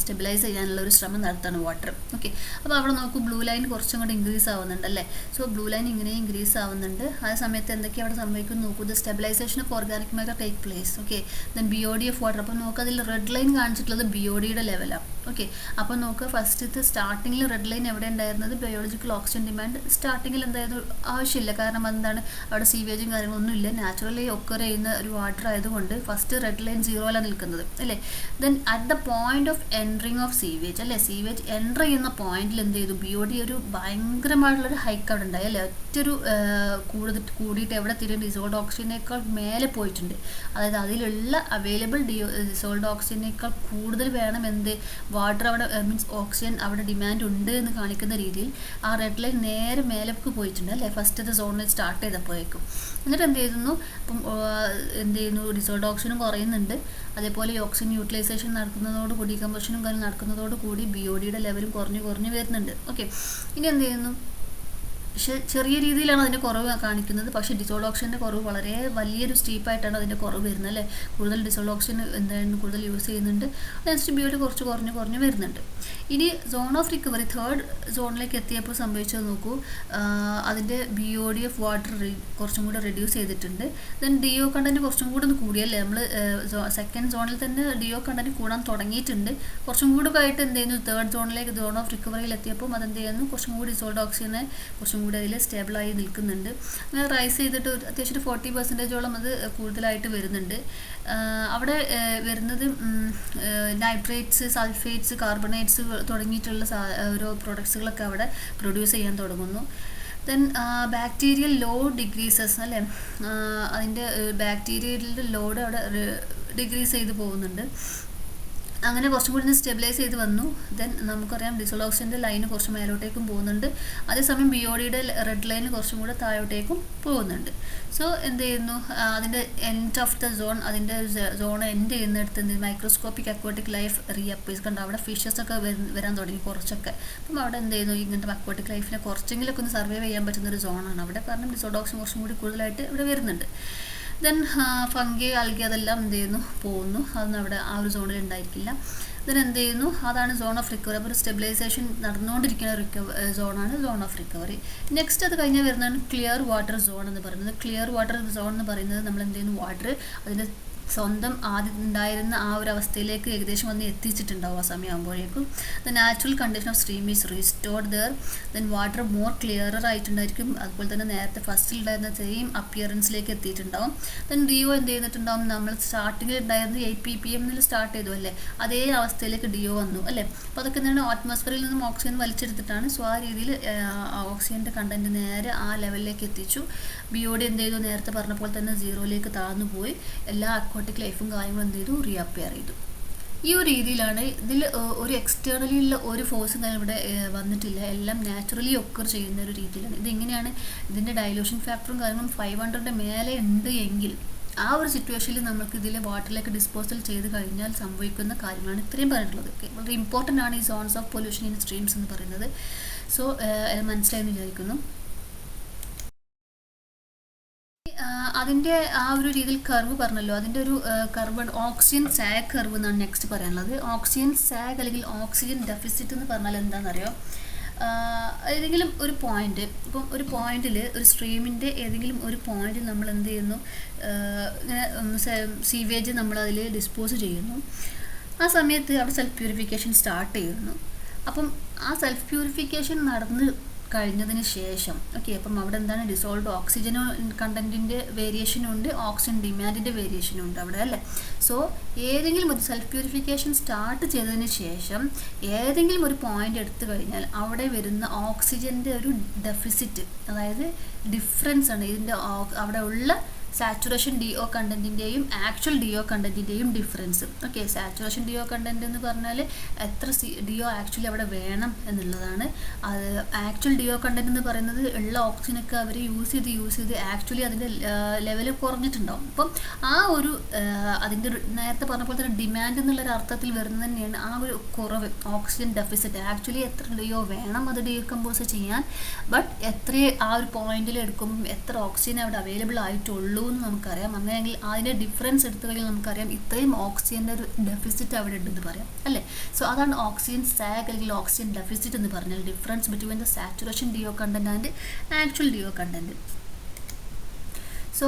സ്റ്റെബിലൈസ് ചെയ്യാനുള്ള ഒരു ശ്രമം നടത്താണ് വാട്ടർ. ഓക്കെ, അപ്പോൾ അവിടെ നോക്കൂ, ബ്ലൂ ലൈൻ കുറച്ചും കൂടി ഇൻക്രീസ് ആവുന്നുണ്ട് അല്ലേ. സോ ബ്ലൂ ലൈൻ ഇങ്ങനെ ഇൻക്രീസ് ആവുന്നുണ്ട്. ആ സമയത്ത് എന്തൊക്കെയാണ് അവിടെ സംഭവിക്കുന്നത് നോക്കൂ. The stabilisation of organic matter take place. Okay, then BOD of water. അപ്പോൾ നമുക്ക് അതിൽ റെഡ് ലൈൻ കാണിച്ചിട്ടുള്ളത് BODയുടെ ലെവലാണ്. ഓക്കെ. അപ്പോൾ നോക്കുക, ഫസ്റ്റത്തെ സ്റ്റാർട്ടിങ്ങിൽ റെഡ് ലൈൻ എവിടെ ഉണ്ടായിരുന്നത്? ബയോളജിക്കൽ ഓക്സിജൻ ഡിമാൻഡ് സ്റ്റാർട്ടിങ്ങിൽ എന്തായിരുന്നു? ആവശ്യമില്ല. കാരണം എന്താണ്, അവിടെ സീവേജും കാര്യങ്ങളൊന്നും ഇല്ല, നാച്ചുറലി ഒക്കർ ചെയ്യുന്ന ഒരു വാട്ടർ ആയതുകൊണ്ട് ഫസ്റ്റ് റെഡ് ലൈൻ സീറോയിലാണ് നിൽക്കുന്നത് അല്ലേ. Then at the point of entering of sewage അല്ലേ, സീവേജ് എൻ്റർ ചെയ്യുന്ന പോയിന്റിൽ എന്ത് ചെയ്തു? BOD ഒരു ഭയങ്കരമായിട്ടുള്ളൊരു ഹൈക്ക് അവിടെ ഉണ്ടായി അല്ലേ. ഒറ്റൊരു കൂടിയിട്ട് എവിടെ തിരിയും? ഡിസോൾഡ് ഓക്സിജനേക്കാൾ മേലെ പോയിട്ടുണ്ട്. അതായത് അതിലുള്ള അവൈലബിൾ ഡിസോൾഡ് ഓക്സിജനേക്കാൾ കൂടുതൽ വേണം എന്ത്? വാട്ടർ അവിടെ മീൻസ് ഓക്സിജൻ അവിടെ ഡിമാൻഡ് ഉണ്ട് എന്ന് കാണിക്കുന്ന രീതിയിൽ ആ റെഡ് ലൈൻ നേരെ മേലേക്ക് പോയിട്ടുണ്ട് അല്ലേ, ഫസ്റ്റത്തെ സോണിൽ സ്റ്റാർട്ട് ചെയ്തപ്പോഴേക്കും. എന്നിട്ട് എന്ത് ചെയ്യുന്നു? അപ്പം എന്ത് ചെയ്യുന്നു? ഡിസോൾഡ് ഓക്സിജനും കുറയുന്നുണ്ട്. അതേപോലെ ഈ ഓക്സിജൻ യൂട്ടിലൈസേഷൻ നടക്കുന്നതോടുകൂടി, ഡീകമ്പോസിഷനും കാര്യം നടക്കുന്നതോടുകൂടി BODയുടെ ലെവലും കുറഞ്ഞു വരുന്നുണ്ട്. ഓക്കെ. ഇനി എന്ത് ചെയ്യുന്നു? പക്ഷേ ചെറിയ രീതിയിലാണ് അതിൻ്റെ കുറവ് കാണിക്കുന്നത്. പക്ഷേ ഡിസോൾഡ് ഓക്സിജൻ്റെ കുറവ് വളരെ വലിയൊരു സ്റ്റീപ്പായിട്ടാണ് അതിൻ്റെ കുറവ് വരുന്നത് അല്ലേ. കൂടുതൽ ഡിസോൾഡ് ഓക്സിജൻ എന്താണ് കൂടുതൽ യൂസ് ചെയ്യുന്നുണ്ട്, അതനുസരിച്ച് BOD കുറച്ച് കുറഞ്ഞു വരുന്നുണ്ട്. ഇനി സോൺ ഓഫ് റിക്കവറി തേർഡ് സോണിലേക്ക് എത്തിയപ്പോൾ സംഭവിച്ചത് നോക്കൂ. അതിൻ്റെ BOD ഓഫ് വാട്ടർ കുറച്ചും കൂടെ റെഡ്യൂസ് ചെയ്തിട്ടുണ്ട്. ദെൻ DO കണ്ടൻറ്റ് കുറച്ചും കൂടെ ഒന്ന് കൂടിയല്ലേ. നമ്മൾ സെക്കൻഡ് സോണിൽ തന്നെ DO കണ്ടൻറ്റ് കൂടാൻ തുടങ്ങിയിട്ടുണ്ട്. കുറച്ചും കൂടെ ആയിട്ട് എന്ത് ചെയ്യുന്നു? തേർഡ് സോണിലേക്ക്, സോൺ ഓഫ് റിക്കവറിയിൽ എത്തിയപ്പോൾ അതെന്ത് ചെയ്യുന്നു? കുറച്ചും കൂടി ഡിസോൾഡ് ഓക്സിജനെ കുറച്ചും കൂടി അതിൽ സ്റ്റേബിളായി നിൽക്കുന്നുണ്ട്. അങ്ങനെ റൈസ് ചെയ്തിട്ട് അത്യാവശ്യം ഒരു 40% അത് കൂടുതലായിട്ട് വരുന്നുണ്ട്. അവിടെ വരുന്നത് നൈട്രേറ്റ്സ്, സൾഫേറ്റ്സ്, കാർബണേറ്റ്സ് തുടങ്ങിയിട്ടുള്ള ഓരോ പ്രൊഡക്ട്സുകളൊക്കെ അവിടെ പ്രൊഡ്യൂസ് ചെയ്യാൻ തുടങ്ങുന്നു. ദെൻ ബാക്ടീരിയൽ ലോഡ് ഡിക്രീസസ് അല്ലേ, അതിൻ്റെ ബാക്ടീരിയയുടെ ലോഡ് അവിടെ ഡിക്രീസ് ചെയ്ത് പോകുന്നുണ്ട്. അങ്ങനെ കുറച്ചും കൂടി സ്റ്റെബിലൈസ് ചെയ്ത് വന്നു. ദെൻ നമുക്കറിയാം ഡിസോൾഡ് ഓക്സിജൻ്റെ ലൈന് കുറച്ച് മേലോട്ടേക്കും പോകുന്നുണ്ട്. അതേസമയം BODയുടെ റെഡ് ലൈന് കുറച്ചും കൂടെ താഴോട്ടേക്കും പോകുന്നുണ്ട്. സോ എന്ത് ചെയ്യുന്നു? അതിൻ്റെ എൻഡ് ഓഫ് ദ സോൺ, അതിൻ്റെ സോൺ എൻഡ് ചെയ്യുന്നിടത്ത് എന്ത് മൈക്രോസ്കോപ്പിക് അക്വാട്ടിക് ലൈഫ് റീഅപ്പീസ് കണ്ട് അവിടെ ഫിഷസ് ഒക്കെ വരാൻ തുടങ്ങി കുറച്ചൊക്കെ. അപ്പം അവിടെ എന്ത് ചെയ്യുന്നു? ഇങ്ങനത്തെ അക്വാട്ടിക് ലൈഫിനെ കുറച്ചെങ്കിലൊക്കെ ഒന്ന് സർവൈവ് ചെയ്യാൻ പറ്റുന്നൊരു സോണാണ് അവിടെ. കാരണം ഡിസോൾഡ് ഓക്സിജൻ കുറച്ചും കൂടി കൂടുതലായിട്ട് ഇവിടെ വരുന്നുണ്ട്. ദെൻ ഫംഗി, ആൽഗി അതെല്ലാം എന്ത് ചെയ്യുന്നു? പോകുന്നു. അതൊന്നും അവിടെ ആ ഒരു സോണിൽ ഉണ്ടായിരിക്കില്ല. ദെൻ എന്ത് ചെയ്യുന്നു? അതാണ് സോൺ ഓഫ് റിക്കവറി. അപ്പോൾ ഒരു സ്റ്റെബിലൈസേഷൻ നടന്നുകൊണ്ടിരിക്കുന്ന സോണാണ് സോൺ ഓഫ് റിക്കവറി. നെക്സ്റ്റ് അത് കഴിഞ്ഞാൽ വരുന്നതാണ് ക്ലിയർ വാട്ടർ സോൺ എന്ന് പറയുന്നത്. ക്ലിയർ വാട്ടർ സോൺ എന്ന് പറയുന്നത് നമ്മൾ എന്ത് ചെയ്യുന്നു? വാട്ടർ അതിൻ്റെ സ്വന്തം ആദ്യം ഉണ്ടായിരുന്ന ആ ഒരു അവസ്ഥയിലേക്ക് ഏകദേശം വന്ന് എത്തിച്ചിട്ടുണ്ടാവും ആ സമയമാകുമ്പോഴേക്കും. The natural condition of stream is restored there. Then water more clearer ആയിട്ടുണ്ടായിരിക്കും. അതുപോലെ തന്നെ നേരത്തെ ഫസ്റ്റിൽ ഉണ്ടായിരുന്ന സെയിം അപ്പിയറൻസിലേക്ക് എത്തിയിട്ടുണ്ടാവും. ദെൻ DO എന്ത് ചെയ്തിട്ടുണ്ടാവും? നമ്മൾ സ്റ്റാർട്ടിങ്ങിൽ ഉണ്ടായിരുന്ന 8 ppm സ്റ്റാർട്ട് ചെയ്തു അല്ലേ, അതേ അവസ്ഥയിലേക്ക് DO വന്നു അല്ലേ. അപ്പോൾ അതൊക്കെ എന്താണ്? അറ്റ്മോസ്ഫിയറിൽ നിന്നും ഓക്സിജൻ വലിച്ചെടുത്തിട്ടാണ്. സോ ആ രീതിയിൽ ഓക്സിജൻ്റെ കണ്ടൻറ്റ് നേരെ ആ ലെവലിലേക്ക് എത്തിച്ചു. BOD എന്ത് ചെയ്തു? നേരത്തെ പറഞ്ഞ പോലെ തന്നെ സീറോയിലേക്ക് താഴ്ന്നു പോയി. എല്ലാ അക്വാട്ടിക് ലൈഫും കാര്യങ്ങളും എന്ത് ചെയ്തു? റീഅപ്പിയർ ചെയ്തു. ഈ ഒരു രീതിയിലാണ്. ഇതിൽ ഒരു എക്സ്റ്റേണലി ഉള്ള ഒരു ഫോഴ്സും ഇവിടെ വന്നിട്ടില്ല. എല്ലാം നാച്ചുറലി ഒക്കർ ചെയ്യുന്ന ഒരു രീതിയിലാണ്. ഇതെങ്ങനെയാണ്? ഇതിൻ്റെ ഡൈലൂഷൻ ഫാക്ടറും കാര്യങ്ങളും 500 മേലെ ഉണ്ട് എങ്കിൽ ആ ഒരു സിറ്റുവേഷനിൽ നമുക്ക് ഇതിൽ വാട്ടറിലേക്ക് ഡിസ്പോസൽ ചെയ്ത് കഴിഞ്ഞാൽ സംഭവിക്കുന്ന കാര്യങ്ങളാണ് ഇത്രയും പറഞ്ഞിട്ടുള്ളത്. വളരെ ഇമ്പോർട്ടൻ്റ് ആണ് ഈ zones of pollution in streams എന്ന് പറയുന്നത്. സോ മനസ്സിലായെന്ന് വിചാരിക്കുന്നു. അതിൻ്റെ ആ ഒരു രീതിയിൽ കർവ് പറഞ്ഞല്ലോ, അതിൻ്റെ ഒരു കർവ് ഓക്സിജൻ സാഗ് കർവ് എന്നാണ് നെക്സ്റ്റ് പറയാനുള്ളത്. ഓക്സിജൻ സാഗ് അല്ലെങ്കിൽ ഓക്സിജൻ ഡെഫിസിറ്റ് എന്ന് പറഞ്ഞാൽ എന്താണെന്നറിയോ? ഏതെങ്കിലും ഒരു പോയിന്റ്, ഇപ്പം ഒരു പോയിന്റിൽ ഒരു സ്ട്രീമിൻ്റെ ഏതെങ്കിലും ഒരു പോയിന്റിൽ നമ്മൾ എന്ത് ചെയ്യുന്നു? ഇങ്ങനെ സീവേജ് നമ്മൾ അതിൽ ഡിസ്പോസ് ചെയ്യുന്നു. ആ സമയത്ത് അവിടെ സെൽഫ് പ്യൂരിഫിക്കേഷൻ സ്റ്റാർട്ട് ചെയ്യുന്നു. അപ്പം ആ സെൽഫ് പ്യൂരിഫിക്കേഷൻ നടന്ന് കഴിഞ്ഞതിന് ശേഷം ഓക്കെ, അപ്പം അവിടെ എന്താണ്? ഡിസോൾവ് ഓക്സിജൻ കണ്ടൻറ്റിൻ്റെ വേരിയേഷനും ഉണ്ട്, ഓക്സിജൻ ഡിമാൻഡിൻ്റെ വേരിയേഷനും ഉണ്ട് അവിടെ അല്ലേ. സോ ഏതെങ്കിലും ഒരു സെൽഫ് പ്യൂരിഫിക്കേഷൻ സ്റ്റാർട്ട് ചെയ്തതിന് ശേഷം ഏതെങ്കിലും ഒരു പോയിന്റ് എടുത്തു കഴിഞ്ഞാൽ അവിടെ വരുന്ന ഓക്സിജൻ്റെ ഒരു ഡെഫിസിറ്റ്, അതായത് ഡിഫറൻസ് ആണ് ഇതിൻ്റെ അവിടെ ഉള്ള സാച്ചുറേഷൻ DO കണ്ടൻറ്റിൻ്റെയും ആക്ച്വൽ DO കണ്ടൻറ്റിൻ്റെയും difference. Okay, saturation DO content എന്ന് പറഞ്ഞാൽ എത്ര DO ആക്ച്വലി അവിടെ വേണം എന്നുള്ളതാണ്. അത് ആക്ച്വൽ DO കണ്ടൻറ്റ് എന്ന് പറയുന്നത് ഉള്ള ഓക്സിജനൊക്കെ അവർ യൂസ് ചെയ്ത് ആക്ച്വലി അതിൻ്റെ ലെവൽ കുറഞ്ഞിട്ടുണ്ടാവും. അപ്പം ആ ഒരു അതിൻ്റെ നേരത്തെ പറഞ്ഞ പോലെ തന്നെ ഡിമാൻഡ് എന്നുള്ളൊരു അർത്ഥത്തിൽ വരുന്നത് തന്നെയാണ് ആ ഒരു കുറവ്, ഓക്സിജൻ ഡെഫിസിറ്റ്. ആക്ച്വലി എത്ര DO വേണം അത് ഡീകമ്പോസ് ചെയ്യാൻ, ബട്ട് എത്ര ആ ഒരു പോയിന്റിൽ എടുക്കുമ്പം എത്ര ഓക്സിജൻ അവിടെ അവൈലബിൾ ആയിട്ടുള്ളൂ എന്ന് നമുക്കറിയാം. അങ്ങനെയെങ്കിൽ അതിൻ്റെ ഡിഫറൻസ് എടുത്തു കഴിഞ്ഞാൽ നമുക്കറിയാം ഇത്രയും ഓക്സിജൻ്റെ ഒരു ഡെഫിസിറ്റ് അവിടെ ഉണ്ടെന്ന് പറയാം അല്ലേ. സോ അതാണ് ഓക്സിജൻ സാഗ് അല്ലെങ്കിൽ ഓക്സിജൻ ഡെഫിസിറ്റ് എന്ന് പറഞ്ഞാൽ, difference between the saturation DO content and actual DO content. So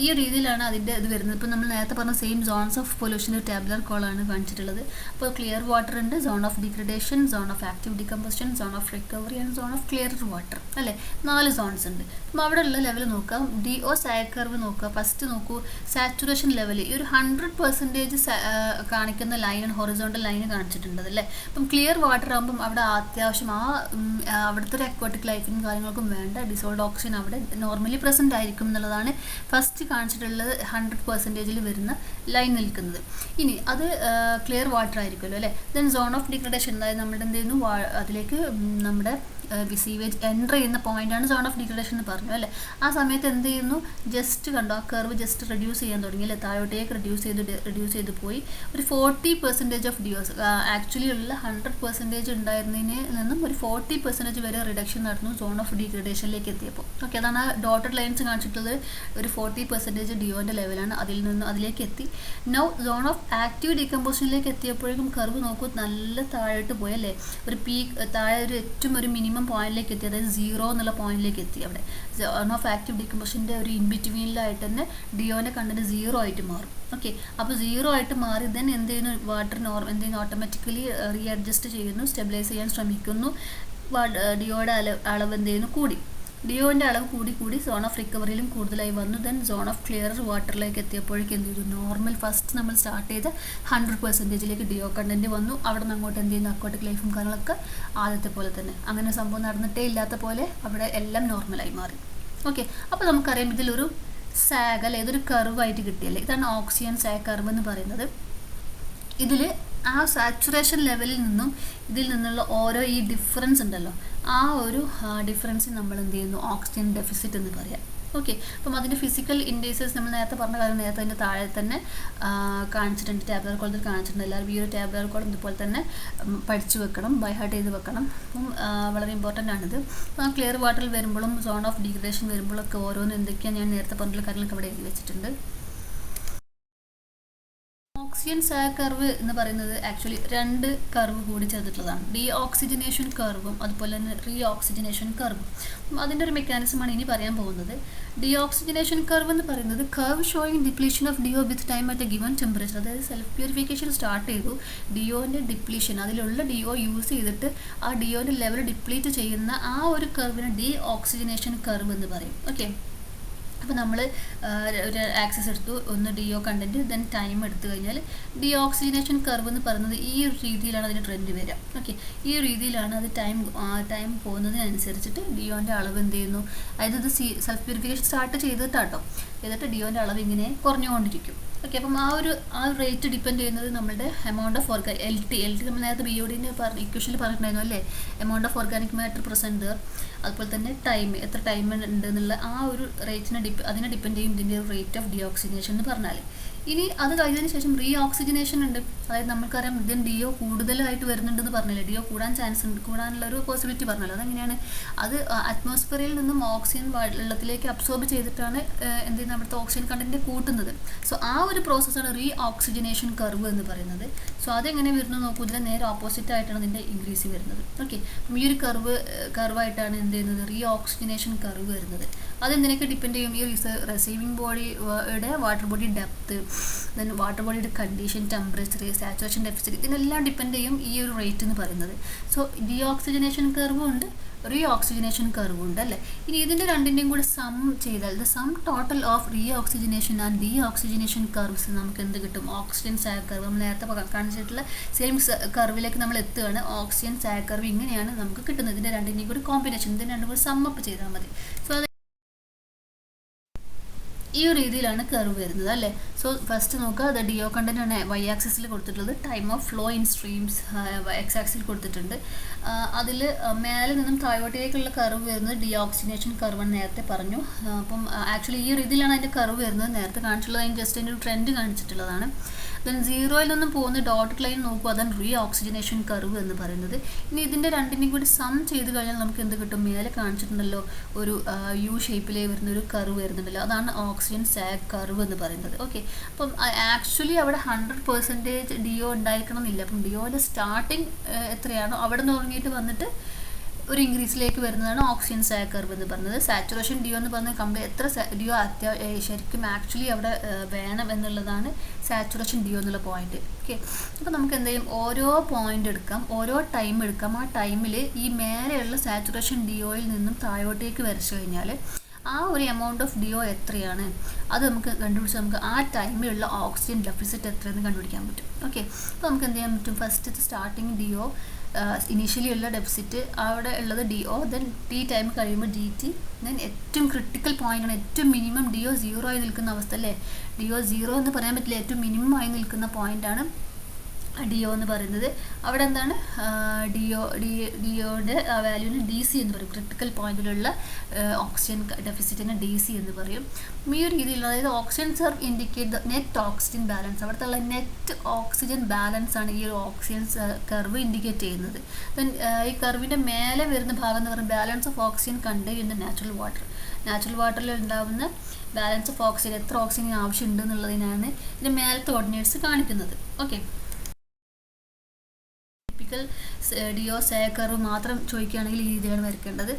ഈ രീതിയിലാണ് അതിൻ്റെ ഇത് വരുന്നത്. ഇപ്പോൾ നമ്മൾ നേരത്തെ പറഞ്ഞ same zones of pollution tabular കോളാണ് കാണിച്ചിട്ടുള്ളത്. അപ്പോൾ ക്ലിയർ വാട്ടർ ഉണ്ട്, zone of degradation, zone of active decomposition, zone of recovery and zone of clear water അല്ലേ, 4 സോൺസ് ഉണ്ട്. അപ്പോൾ അവിടെയുള്ള ലെവൽ നോക്കാം. DO സാഗ് കർവ് നോക്കുക. ഫസ്റ്റ് നോക്കൂ, സാച്ചുറേഷൻ ലെവൽ ഈ ഒരു 100% കാണിക്കുന്ന ലൈൻ ഹൊറിസോണ്ടൽ ലൈൻ കാണിച്ചിട്ടുണ്ട് അല്ലേ. അപ്പം ക്ലിയർ വാട്ടർ ആകുമ്പം അവിടെ അത്യാവശ്യം അവിടുത്തെ ഒരു അക്വാട്ടിക് ലൈഫിനും കാര്യങ്ങൾക്കും വേണ്ട ഡിസോൾഡ് ഓക്സിജൻ അവിടെ നോർമലി പ്രസൻറ്റ് ആയിരിക്കും എന്നുള്ളതാണ് ഫസ്റ്റ് കാണിച്ചിട്ടുള്ളത് 100% വരുന്ന ലൈൻ നിൽക്കുന്നത്. ഇനി അത് ക്ലിയർ വാട്ടർ ആയിരിക്കുമല്ലോ അല്ലേ. ദെൻ സോൺ ഓഫ് ഡിഗ്രഡേഷൻ, അതായത് നമ്മുടെ എന്ത് ചെയ്യുന്നു, അതിലേക്ക് നമ്മുടെ സീവേജ് എൻ്റർ ചെയ്യുന്ന പോയിൻ്റാണ് സോൺ ഓഫ് ഡിഗ്രഡേഷൻ എന്ന് പറഞ്ഞു അല്ലേ. ആ സമയത്ത് എന്ത് ചെയ്യുന്നു, ജസ്റ്റ് കണ്ടോ ആ കർവ് ജസ്റ്റ് റെഡ്യൂസ് ചെയ്യാൻ തുടങ്ങി അല്ലേ, താഴോട്ടേക്ക് റെഡ്യൂസ് ചെയ്ത് പോയി ഒരു 40% ഓഫ് ഡിയോസ് ആക്ച്വലി ഉള്ള 100% ഉണ്ടായിരുന്നതിന് നിന്നും ഒരു 40% വരെ റിഡക്ഷൻ നടന്നു സോൺ ഓഫ് ഡിഗ്രഡേഷനിലേക്ക് എത്തിയപ്പോൾ. ഓക്കെ, അതാണ് ആ ഡോട്ടഡ് ലൈൻസ് കാണിച്ചിട്ടുള്ളത്. ഒരു 40% ഡിയോൻ്റെ ലെവലാണ്, അതിൽ നിന്ന് അതിലേക്ക് എത്തി. നൗ സോൺ ഓഫ് ആക്റ്റീവ് ഡീകമ്പോസിഷനിലേക്ക് എത്തിയപ്പോഴേക്കും കർവ് നോക്കൂ നല്ല താഴോട്ട് പോയി അല്ലേ. ഒരു പീക്ക് താഴെ ഒരു ഏറ്റവും ഒരു മിനിമം പോയിന്റിലേക്ക് എത്തി, അതായത് 0 എന്നുള്ള പോയിന്റിലേക്ക് എത്തി. അവിടെ സോൺ ഓഫ് ആക്റ്റീവ് ഡീകമ്പോസിഷൻ്റെ ഒരു ഇൻ ബിറ്റ്വീനിലായിട്ട് തന്നെ ഡിയോൻ്റെ കണ്ടന്റ് 0 ആയിട്ട് മാറും. ഓക്കെ, അപ്പോൾ 0 ആയിട്ട് മാറി ദെൻ എന്ത് ചെയ്യുന്നു, വാട്ടർ എന്ത് ചെയ്യുന്നു, ഓട്ടോമാറ്റിക്കലി റീഅഡ്ജസ്റ്റ് ചെയ്യുന്നു, സ്റ്റെബിലൈസ് ചെയ്യാൻ ശ്രമിക്കുന്നു. ഡിയോയുടെ അളവ് എന്ത് ചെയ്യുന്നു, കൂടി. ഡിയോൻ്റെ അളവ് കൂടി സോൺ ഓഫ് റിക്കവറിയിലും കൂടുതലായി വന്നു. ദെൻ സോൺ ഓഫ് ക്ലിയർ വാട്ടറിലേക്ക് എത്തിയപ്പോഴേക്കും എന്ത് ചെയ്തു, നോർമൽ ഫസ്റ്റ് നമ്മൾ സ്റ്റാർട്ട് ചെയ്ത് 100%ലേക്ക് ഡിയോ കണ്ടന്റ് വന്നു. അവിടെ നിന്ന് അങ്ങോട്ട് എന്ത് ചെയ്യുന്നു, അക്വാട്ടിക് ലൈഫും കാര്യങ്ങളൊക്കെ ആദ്യത്തെ പോലെ തന്നെ, അങ്ങനെ സംഭവം നടന്നിട്ടേ ഇല്ലാത്ത പോലെ അവിടെ എല്ലാം നോർമലായി മാറി. ഓക്കെ, അപ്പോൾ നമുക്കറിയാം ഇതിലൊരു സാഗ് അല്ലെ, ഇതൊരു കർവായിട്ട് കിട്ടിയല്ലേ. ഇതാണ് ഓക്സിജൻ സാഗ് കർവ് എന്ന് പറയുന്നത്. ഇതിൽ ആ സാച്ചുറേഷൻ ലെവലിൽ നിന്നും ഇതിൽ നിന്നുള്ള ഓരോ ഈ ഡിഫറൻസ് ഉണ്ടല്ലോ, ആ ഒരു ഡിഫറൻസ് നമ്മൾ എന്ത് ചെയ്യുന്നു, ഓക്സിജൻ ഡെഫിസിറ്റ് എന്ന് പറയാം. ഓക്കെ, അപ്പം അതിൻ്റെ ഫിസിക്കൽ ഇൻഡേഴ്സസ് നമ്മൾ നേരത്തെ പറഞ്ഞ കാര്യം നേരത്തെ അതിൻ്റെ താഴെ തന്നെ കാണിച്ചിട്ടുണ്ട്, ടാബ്ലർ കോളത്തിൽ കാണിച്ചിട്ടുണ്ട്. എല്ലാവരും ഈ ഒരു ടാബ്ലർ കോളം ഇതുപോലെ തന്നെ പഠിച്ചു വെക്കണം, ബൈ ഹാർട്ട് ചെയ്ത് വെക്കണം. അപ്പം വളരെ ഇമ്പോർട്ടൻ്റ് ആണിത്. അപ്പം ക്ലിയർ വാട്ടറിൽ വരുമ്പോഴും സോൺ ഓഫ് ഡിഗ്രഡേഷൻ വരുമ്പോഴൊക്കെ ഓരോന്നും എന്തൊക്കെയാണ് ഞാൻ നേരത്തെ പറഞ്ഞ കാര്യങ്ങളൊക്കെ അവിടെ എഴുതി വെച്ചിട്ടുണ്ട്. ഓക്സിജൻ സാഗ് കർവ് എന്ന് പറയുന്നത് ആക്ച്വലി 2 കർവ് കൂടി ചേർത്തിട്ടുള്ളതാണ്. ഡീഓക്സിജനേഷൻ കർവും അതുപോലെ തന്നെ റീഓക്സിജനേഷൻ കർവും. അതിൻ്റെ ഒരു മെക്കാനിസമാണ് ഇനി പറയാൻ പോകുന്നത്. ഡീഓക്സിജനേഷൻ കർവ് എന്ന് പറയുന്നത് curve showing depletion of DO with time at a given temperature. അതായത് സെൽഫ് പ്യൂരിഫിക്കേഷൻ സ്റ്റാർട്ട് ചെയ്തു, ഡിയോൻ്റെ ഡിപ്ലീഷൻ അതിലുള്ള ഡിയോ യൂസ് ചെയ്തിട്ട് ആ ഡിയോൻ്റെ ലെവൽ ഡിപ്ലീറ്റ് ചെയ്യുന്ന ആ ഒരു കർവിന് ഡീഓക്സിജനേഷൻ കർവ് എന്ന് പറയും. ഓക്കെ, അപ്പോൾ നമ്മൾ ഒരു ആക്സസ് എടുത്തു, ഒന്ന് ഡിയോ കണ്ടൻറ്റ്, ദെൻ ടൈം എടുത്തു കഴിഞ്ഞാൽ ഡീഓക്സിജനേഷൻ കർവ് എന്ന് പറയുന്നത് ഈ ഒരു രീതിയിലാണ് അതിന് ട്രെൻഡ് വരിക. ഓക്കെ, ഈ ഒരു രീതിയിലാണ് അത് ടൈം പോകുന്നതിനനുസരിച്ചിട്ട് ഡിയോൻ്റെ അളവ് എന്ത് ചെയ്യുന്നു, അതായത് ഇത് സെൽഫ് പ്യൂരിഫിക്കേഷൻ സ്റ്റാർട്ട് ചെയ്തിട്ടാട്ടോ, എന്നിട്ട് ഡിയോൻ്റെ അളവ് ഇങ്ങനെ കുറഞ്ഞുകൊണ്ടിരിക്കും. ഓക്കെ, അപ്പം ആ ഒരു റേറ്റ് ഡിപ്പെൻഡ് ചെയ്യുന്നത് നമ്മുടെ എമൗണ്ട് ഓഫ് എൽ ടി നമ്മൾ നേരത്തെ BODൻ്റെ ഇക്വേഷനിൽ പറഞ്ഞിട്ടുണ്ടായിരുന്നു അല്ലേ, amount of organic matter present, അതുപോലെ തന്നെ ടൈം, എത്ര ടൈം ഉണ്ട് എന്നുള്ള ആ ഒരു റേറ്റിനെ അതിനെ ഡിപ്പെൻഡ് ചെയ്യും ഇതിൻ്റെ റേറ്റ് ഓഫ് ഡീഓക്സിജനേഷൻ എന്ന് പറഞ്ഞാൽ. ഇനി അത് കഴിഞ്ഞതിന് ശേഷം റീഓക്സിജനേഷൻ ഉണ്ട്. അതായത് നമുക്കറിയാം ഇതിന് ഡിയോ കൂടുതലായിട്ട് വരുന്നുണ്ടെന്ന് പറഞ്ഞില്ലേ, ഡിയോ കൂടാനുള്ള ഒരു പോസിബിലിറ്റി പറഞ്ഞല്ലോ. അതെങ്ങനെയാണ്, അത് അറ്റ്മോസ്ഫിയറിൽ നിന്നും ഓക്സിജൻ വെള്ളത്തിലേക്ക് അബ്സോർബ് ചെയ്തിട്ടാണ് എന്ത് ചെയ്യുന്നത്, അവിടുത്തെ ഓക്സിജൻ കണ്ടന്റ് കൂട്ടുന്നത്. സോ ആ ഒരു പ്രോസസ്സാണ് റീഓക്സിജനേഷൻ കർവ് എന്ന് പറയുന്നത്. സോ അതെങ്ങനെ വരുന്നു നോക്കൂ, ഇതിന് നേരെ ഓപ്പോസിറ്റ് ആയിട്ടാണ് ഇതിൻ്റെ ഇൻക്രീസ് വരുന്നത്. ഓക്കെ, അപ്പം ഈ ഒരു കർവായിട്ടാണ് എന്ത് ചെയ്യുന്നത്, റീഓക്സിജനേഷൻ കർവ് വരുന്നത്. അതെന്തിനൊക്കെ ഡിപ്പെൻഡ് ചെയ്യും, ഈ റിസീവിങ് ബോഡിയുടെ water body depth, then water ബോഡിയുടെ കണ്ടീഷൻ, ടെമ്പറേച്ചർ, സാച്ചുറേഷൻ ഡെഫിസിറ്റ്, ഇതിനെല്ലാം ഡിപ്പെൻഡ് ചെയ്യും ഈ ഒരു റേറ്റ് എന്ന് പറയുന്നത്. സോ ഡീഓക്സിജനേഷൻ കർവും ഉണ്ട്, റീഓക്സിജനേഷൻ കർവും ഉണ്ട് അല്ലേ. ഇനി ഇതിൻ്റെ രണ്ടിൻ്റെയും കൂടെ സം ചെയ്താൽ the sum total of reoxygenation and deoxygenation curves നമുക്ക് എന്ത് കിട്ടും, ഓക്സിജൻ സാഗ് കർവ്. നമ്മൾ നേരത്തെ കാണിച്ചിട്ടുള്ള സെയിം കർവിലേക്ക് നമ്മൾ എത്തുകയാണ്. ഓക്സിജൻ സാഗ് കർവ് ഇങ്ങനെയാണ് നമുക്ക് കിട്ടുന്നത്. ഇതിൻ്റെ രണ്ടിൻ്റെയും കൂടി കോമ്പിനേഷൻ, ഇതിൻ്റെ രണ്ടും കൂടി സമ്മപ്പ് ചെയ്താൽ മതി. സോ അത് ഈ ഒരു രീതിയിലാണ് കർവ് വരുന്നത് അല്ലേ. സോ ഫസ്റ്റ് നോക്കുക, അത് ഡിയോ കണ്ടന്റ് ആണ് വൈ ആക്സിസിൽ കൊടുത്തിട്ടുള്ളത്, time of flow in streams X ആക്സിൽ കൊടുത്തിട്ടുണ്ട്. അതിൽ മേലെ നിന്നും താഴോട്ടേക്കുള്ള കർവ് വരുന്നത് ഡീഓക്സിജനേഷൻ കർവ് നേരത്തെ പറഞ്ഞു. അപ്പം ആക്ച്വലി ഈ രീതിയിലാണ് അതിൻ്റെ കർവ് വരുന്നത്. നേരത്തെ കാണിച്ചിട്ടുള്ളത് അതിന് ജസ്റ്റ് അതിൻ്റെ ഒരു ട്രെൻഡ് കാണിച്ചിട്ടുള്ളതാണ്. ദെൻ 0-ൽ നിന്നും പോകുന്ന ഡോട്ടഡ് ലൈൻ നോക്കുക, അതാണ് റീഓക്സിജനേഷൻ കർവ് എന്ന് പറയുന്നത്. ഇനി ഇതിൻ്റെ രണ്ടിൻ്റെയും കൂടി സം ചെയ്ത് കഴിഞ്ഞാൽ നമുക്ക് എന്ത് കിട്ടും, മേലെ കാണിച്ചിട്ടുണ്ടല്ലോ ഒരു യു ഷേപ്പിലേ വരുന്ന ഒരു കർവ് വരുന്നുണ്ടല്ലോ, അതാണ് ഓക്സിജൻ സാഗ് കർവ് എന്ന് പറയുന്നത്. ഓക്കെ, അപ്പം ആക്ച്വലി അവിടെ 100% ഡിയോ ഉണ്ടായിരിക്കണം എന്നില്ല. അപ്പം ഡിയോയുടെ സ്റ്റാർട്ടിങ് എത്രയാണോ അവിടെ നിന്ന് തുടങ്ങിയിട്ട് വന്നിട്ട് ഒരു ഇൻക്രീസിലേക്ക് വരുന്നതാണ് ഓക്സിജൻ സാഗ് കർവ് എന്ന് പറയുന്നത്. സാച്ചുറേഷൻ DO എന്ന് പറഞ്ഞാൽ കംപ്ലീറ്റ് എത്ര DO ശരിക്കും ആക്ച്വലി അവിടെ വേണം എന്നുള്ളതാണ് സാച്ചുറേഷൻ DO എന്നുള്ള പോയിന്റ്. ഓക്കെ, അപ്പോൾ നമുക്ക് എന്ത് ചെയ്യും, ഓരോ പോയിന്റ് എടുക്കാം, ഓരോ ടൈം എടുക്കാം. ആ ടൈമിൽ ഈ മേലെയുള്ള സാച്ചുറേഷൻ DOയിൽ നിന്നും താഴോട്ടേക്ക് വരച്ചു കഴിഞ്ഞാൽ ആ ഒരു എമൗണ്ട് ഓഫ് DO എത്രയാണ് അത് നമുക്ക് കണ്ടുപിടിച്ച് നമുക്ക് ആ ടൈമിലുള്ള ഓക്സിജൻ ഡെഫിസിറ്റ് എത്രയെന്ന് കണ്ടുപിടിക്കാൻ പറ്റും. ഓക്കെ, അപ്പോൾ നമുക്ക് എന്ത് ചെയ്യാൻ പറ്റും, ഫസ്റ്റ് സ്റ്റാർട്ടിങ് DO ഇനീഷ്യലി ഉള്ള ഡെഫിസിറ്റ് അവിടെ ഉള്ളത് DO, ദെൻ T ടൈം കഴിയുമ്പോൾ DT, ദെൻ ഏറ്റവും ക്രിട്ടിക്കൽ പോയിൻ്റാണ്, ഏറ്റവും മിനിമം DO 0 ആയി നിൽക്കുന്ന അവസ്ഥ അല്ലേ. DO 0 എന്ന് പറയാൻ പറ്റില്ല, ഏറ്റവും മിനിമം ആയി നിൽക്കുന്ന പോയിൻ്റാണ് DO എന്ന് പറയുന്നത്. അവിടെ എന്താണ് DOയുടെ വാല്യൂവിന് DC എന്ന് പറയും. ക്രിട്ടിക്കൽ പോയിന്റിലുള്ള ഓക്സിജൻ ഡെഫിസിറ്റിന് DC എന്ന് പറയും. ഈ ഒരു രീതിയിലുള്ള, അതായത് oxygen curve indicate the net oxygen balance, അവിടുത്തെ നെറ്റ് ഓക്സിജൻ ബാലൻസ് ആണ് ഈ ഒരു ഓക്സിജൻ കർവ് ഇൻഡിക്കേറ്റ് ചെയ്യുന്നത്. ദെൻ ഈ കർവിൻ്റെ മേലെ വരുന്ന ഭാഗം എന്ന് പറയുന്നത് balance of oxygen contained in the natural water. Natural വാട്ടറിൽ ഉണ്ടാകുന്ന ബാലൻസ് ഓഫ് ഓക്സിജൻ, എത്ര ഓക്സിജൻ ആവശ്യമുണ്ട് എന്നുള്ളതിനാണ് ഇതിൻ്റെ മേലത്തെ ഓർഡിനേറ്റ്സ് കാണിക്കുന്നത്. ഓക്കെ, DO സാഗ് കർവ് മാത്രം ചോദിക്കുകയാണെങ്കിൽ ഈ രീതിയിലാണ് വരയ്ക്കേണ്ടത്.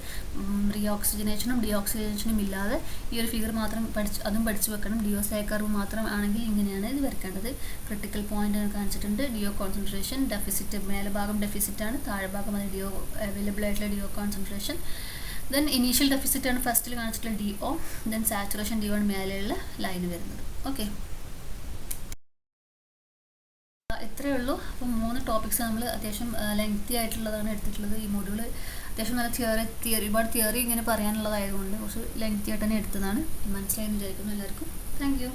റീഓക്സിജനേഷനും ഡീഓക്സിജനേഷനും ഇല്ലാതെ ഈ ഒരു ഫിഗർ മാത്രം അതും പഠിച്ചു വെക്കണം. DO സാഗ് കർവ് മാത്രം ആണെങ്കിൽ ഇങ്ങനെയാണ് ഇത് വരയ്ക്കേണ്ടത്. ക്രിട്ടിക്കൽ പോയിന്റ് കാണിച്ചിട്ടുണ്ട്, DO കോൺസെൻട്രേഷൻ, ഡെഫിസിറ്റ് മേലെ ഭാഗം ഡെഫിസിറ്റാണ്, താഴെ ഭാഗം അത് DO അവൈലബിൾ ആയിട്ടുള്ള DO concentration. Then initial deficit ആണ് ഫസ്റ്റിൽ കാണിച്ചിട്ടുള്ള DO, ദെൻ സാച്ചുറേഷൻ DO ആണ് മേലെയുള്ള ലൈൻ വരുന്നത്. ഓക്കെ, ഇത്രയേ ഉള്ളൂ. അപ്പം 3 ടോപ്പിക്സ് നമ്മൾ അത്യാവശ്യം ലെങ്തി ആയിട്ടുള്ളതാണ് എടുത്തിട്ടുള്ളത്. ഈ മൊഡ്യൂൾ അത്യാവശ്യം നല്ല ഒരുപാട് തിയറി ഇങ്ങനെ പറയാനുള്ളതായതുകൊണ്ട് കുറച്ച് ലെങ്തി ആയിട്ട് തന്നെ എടുത്തതാണ്. മനസ്സിലായെന്ന് വിചാരിക്കുന്നു എല്ലാവർക്കും. Thank you.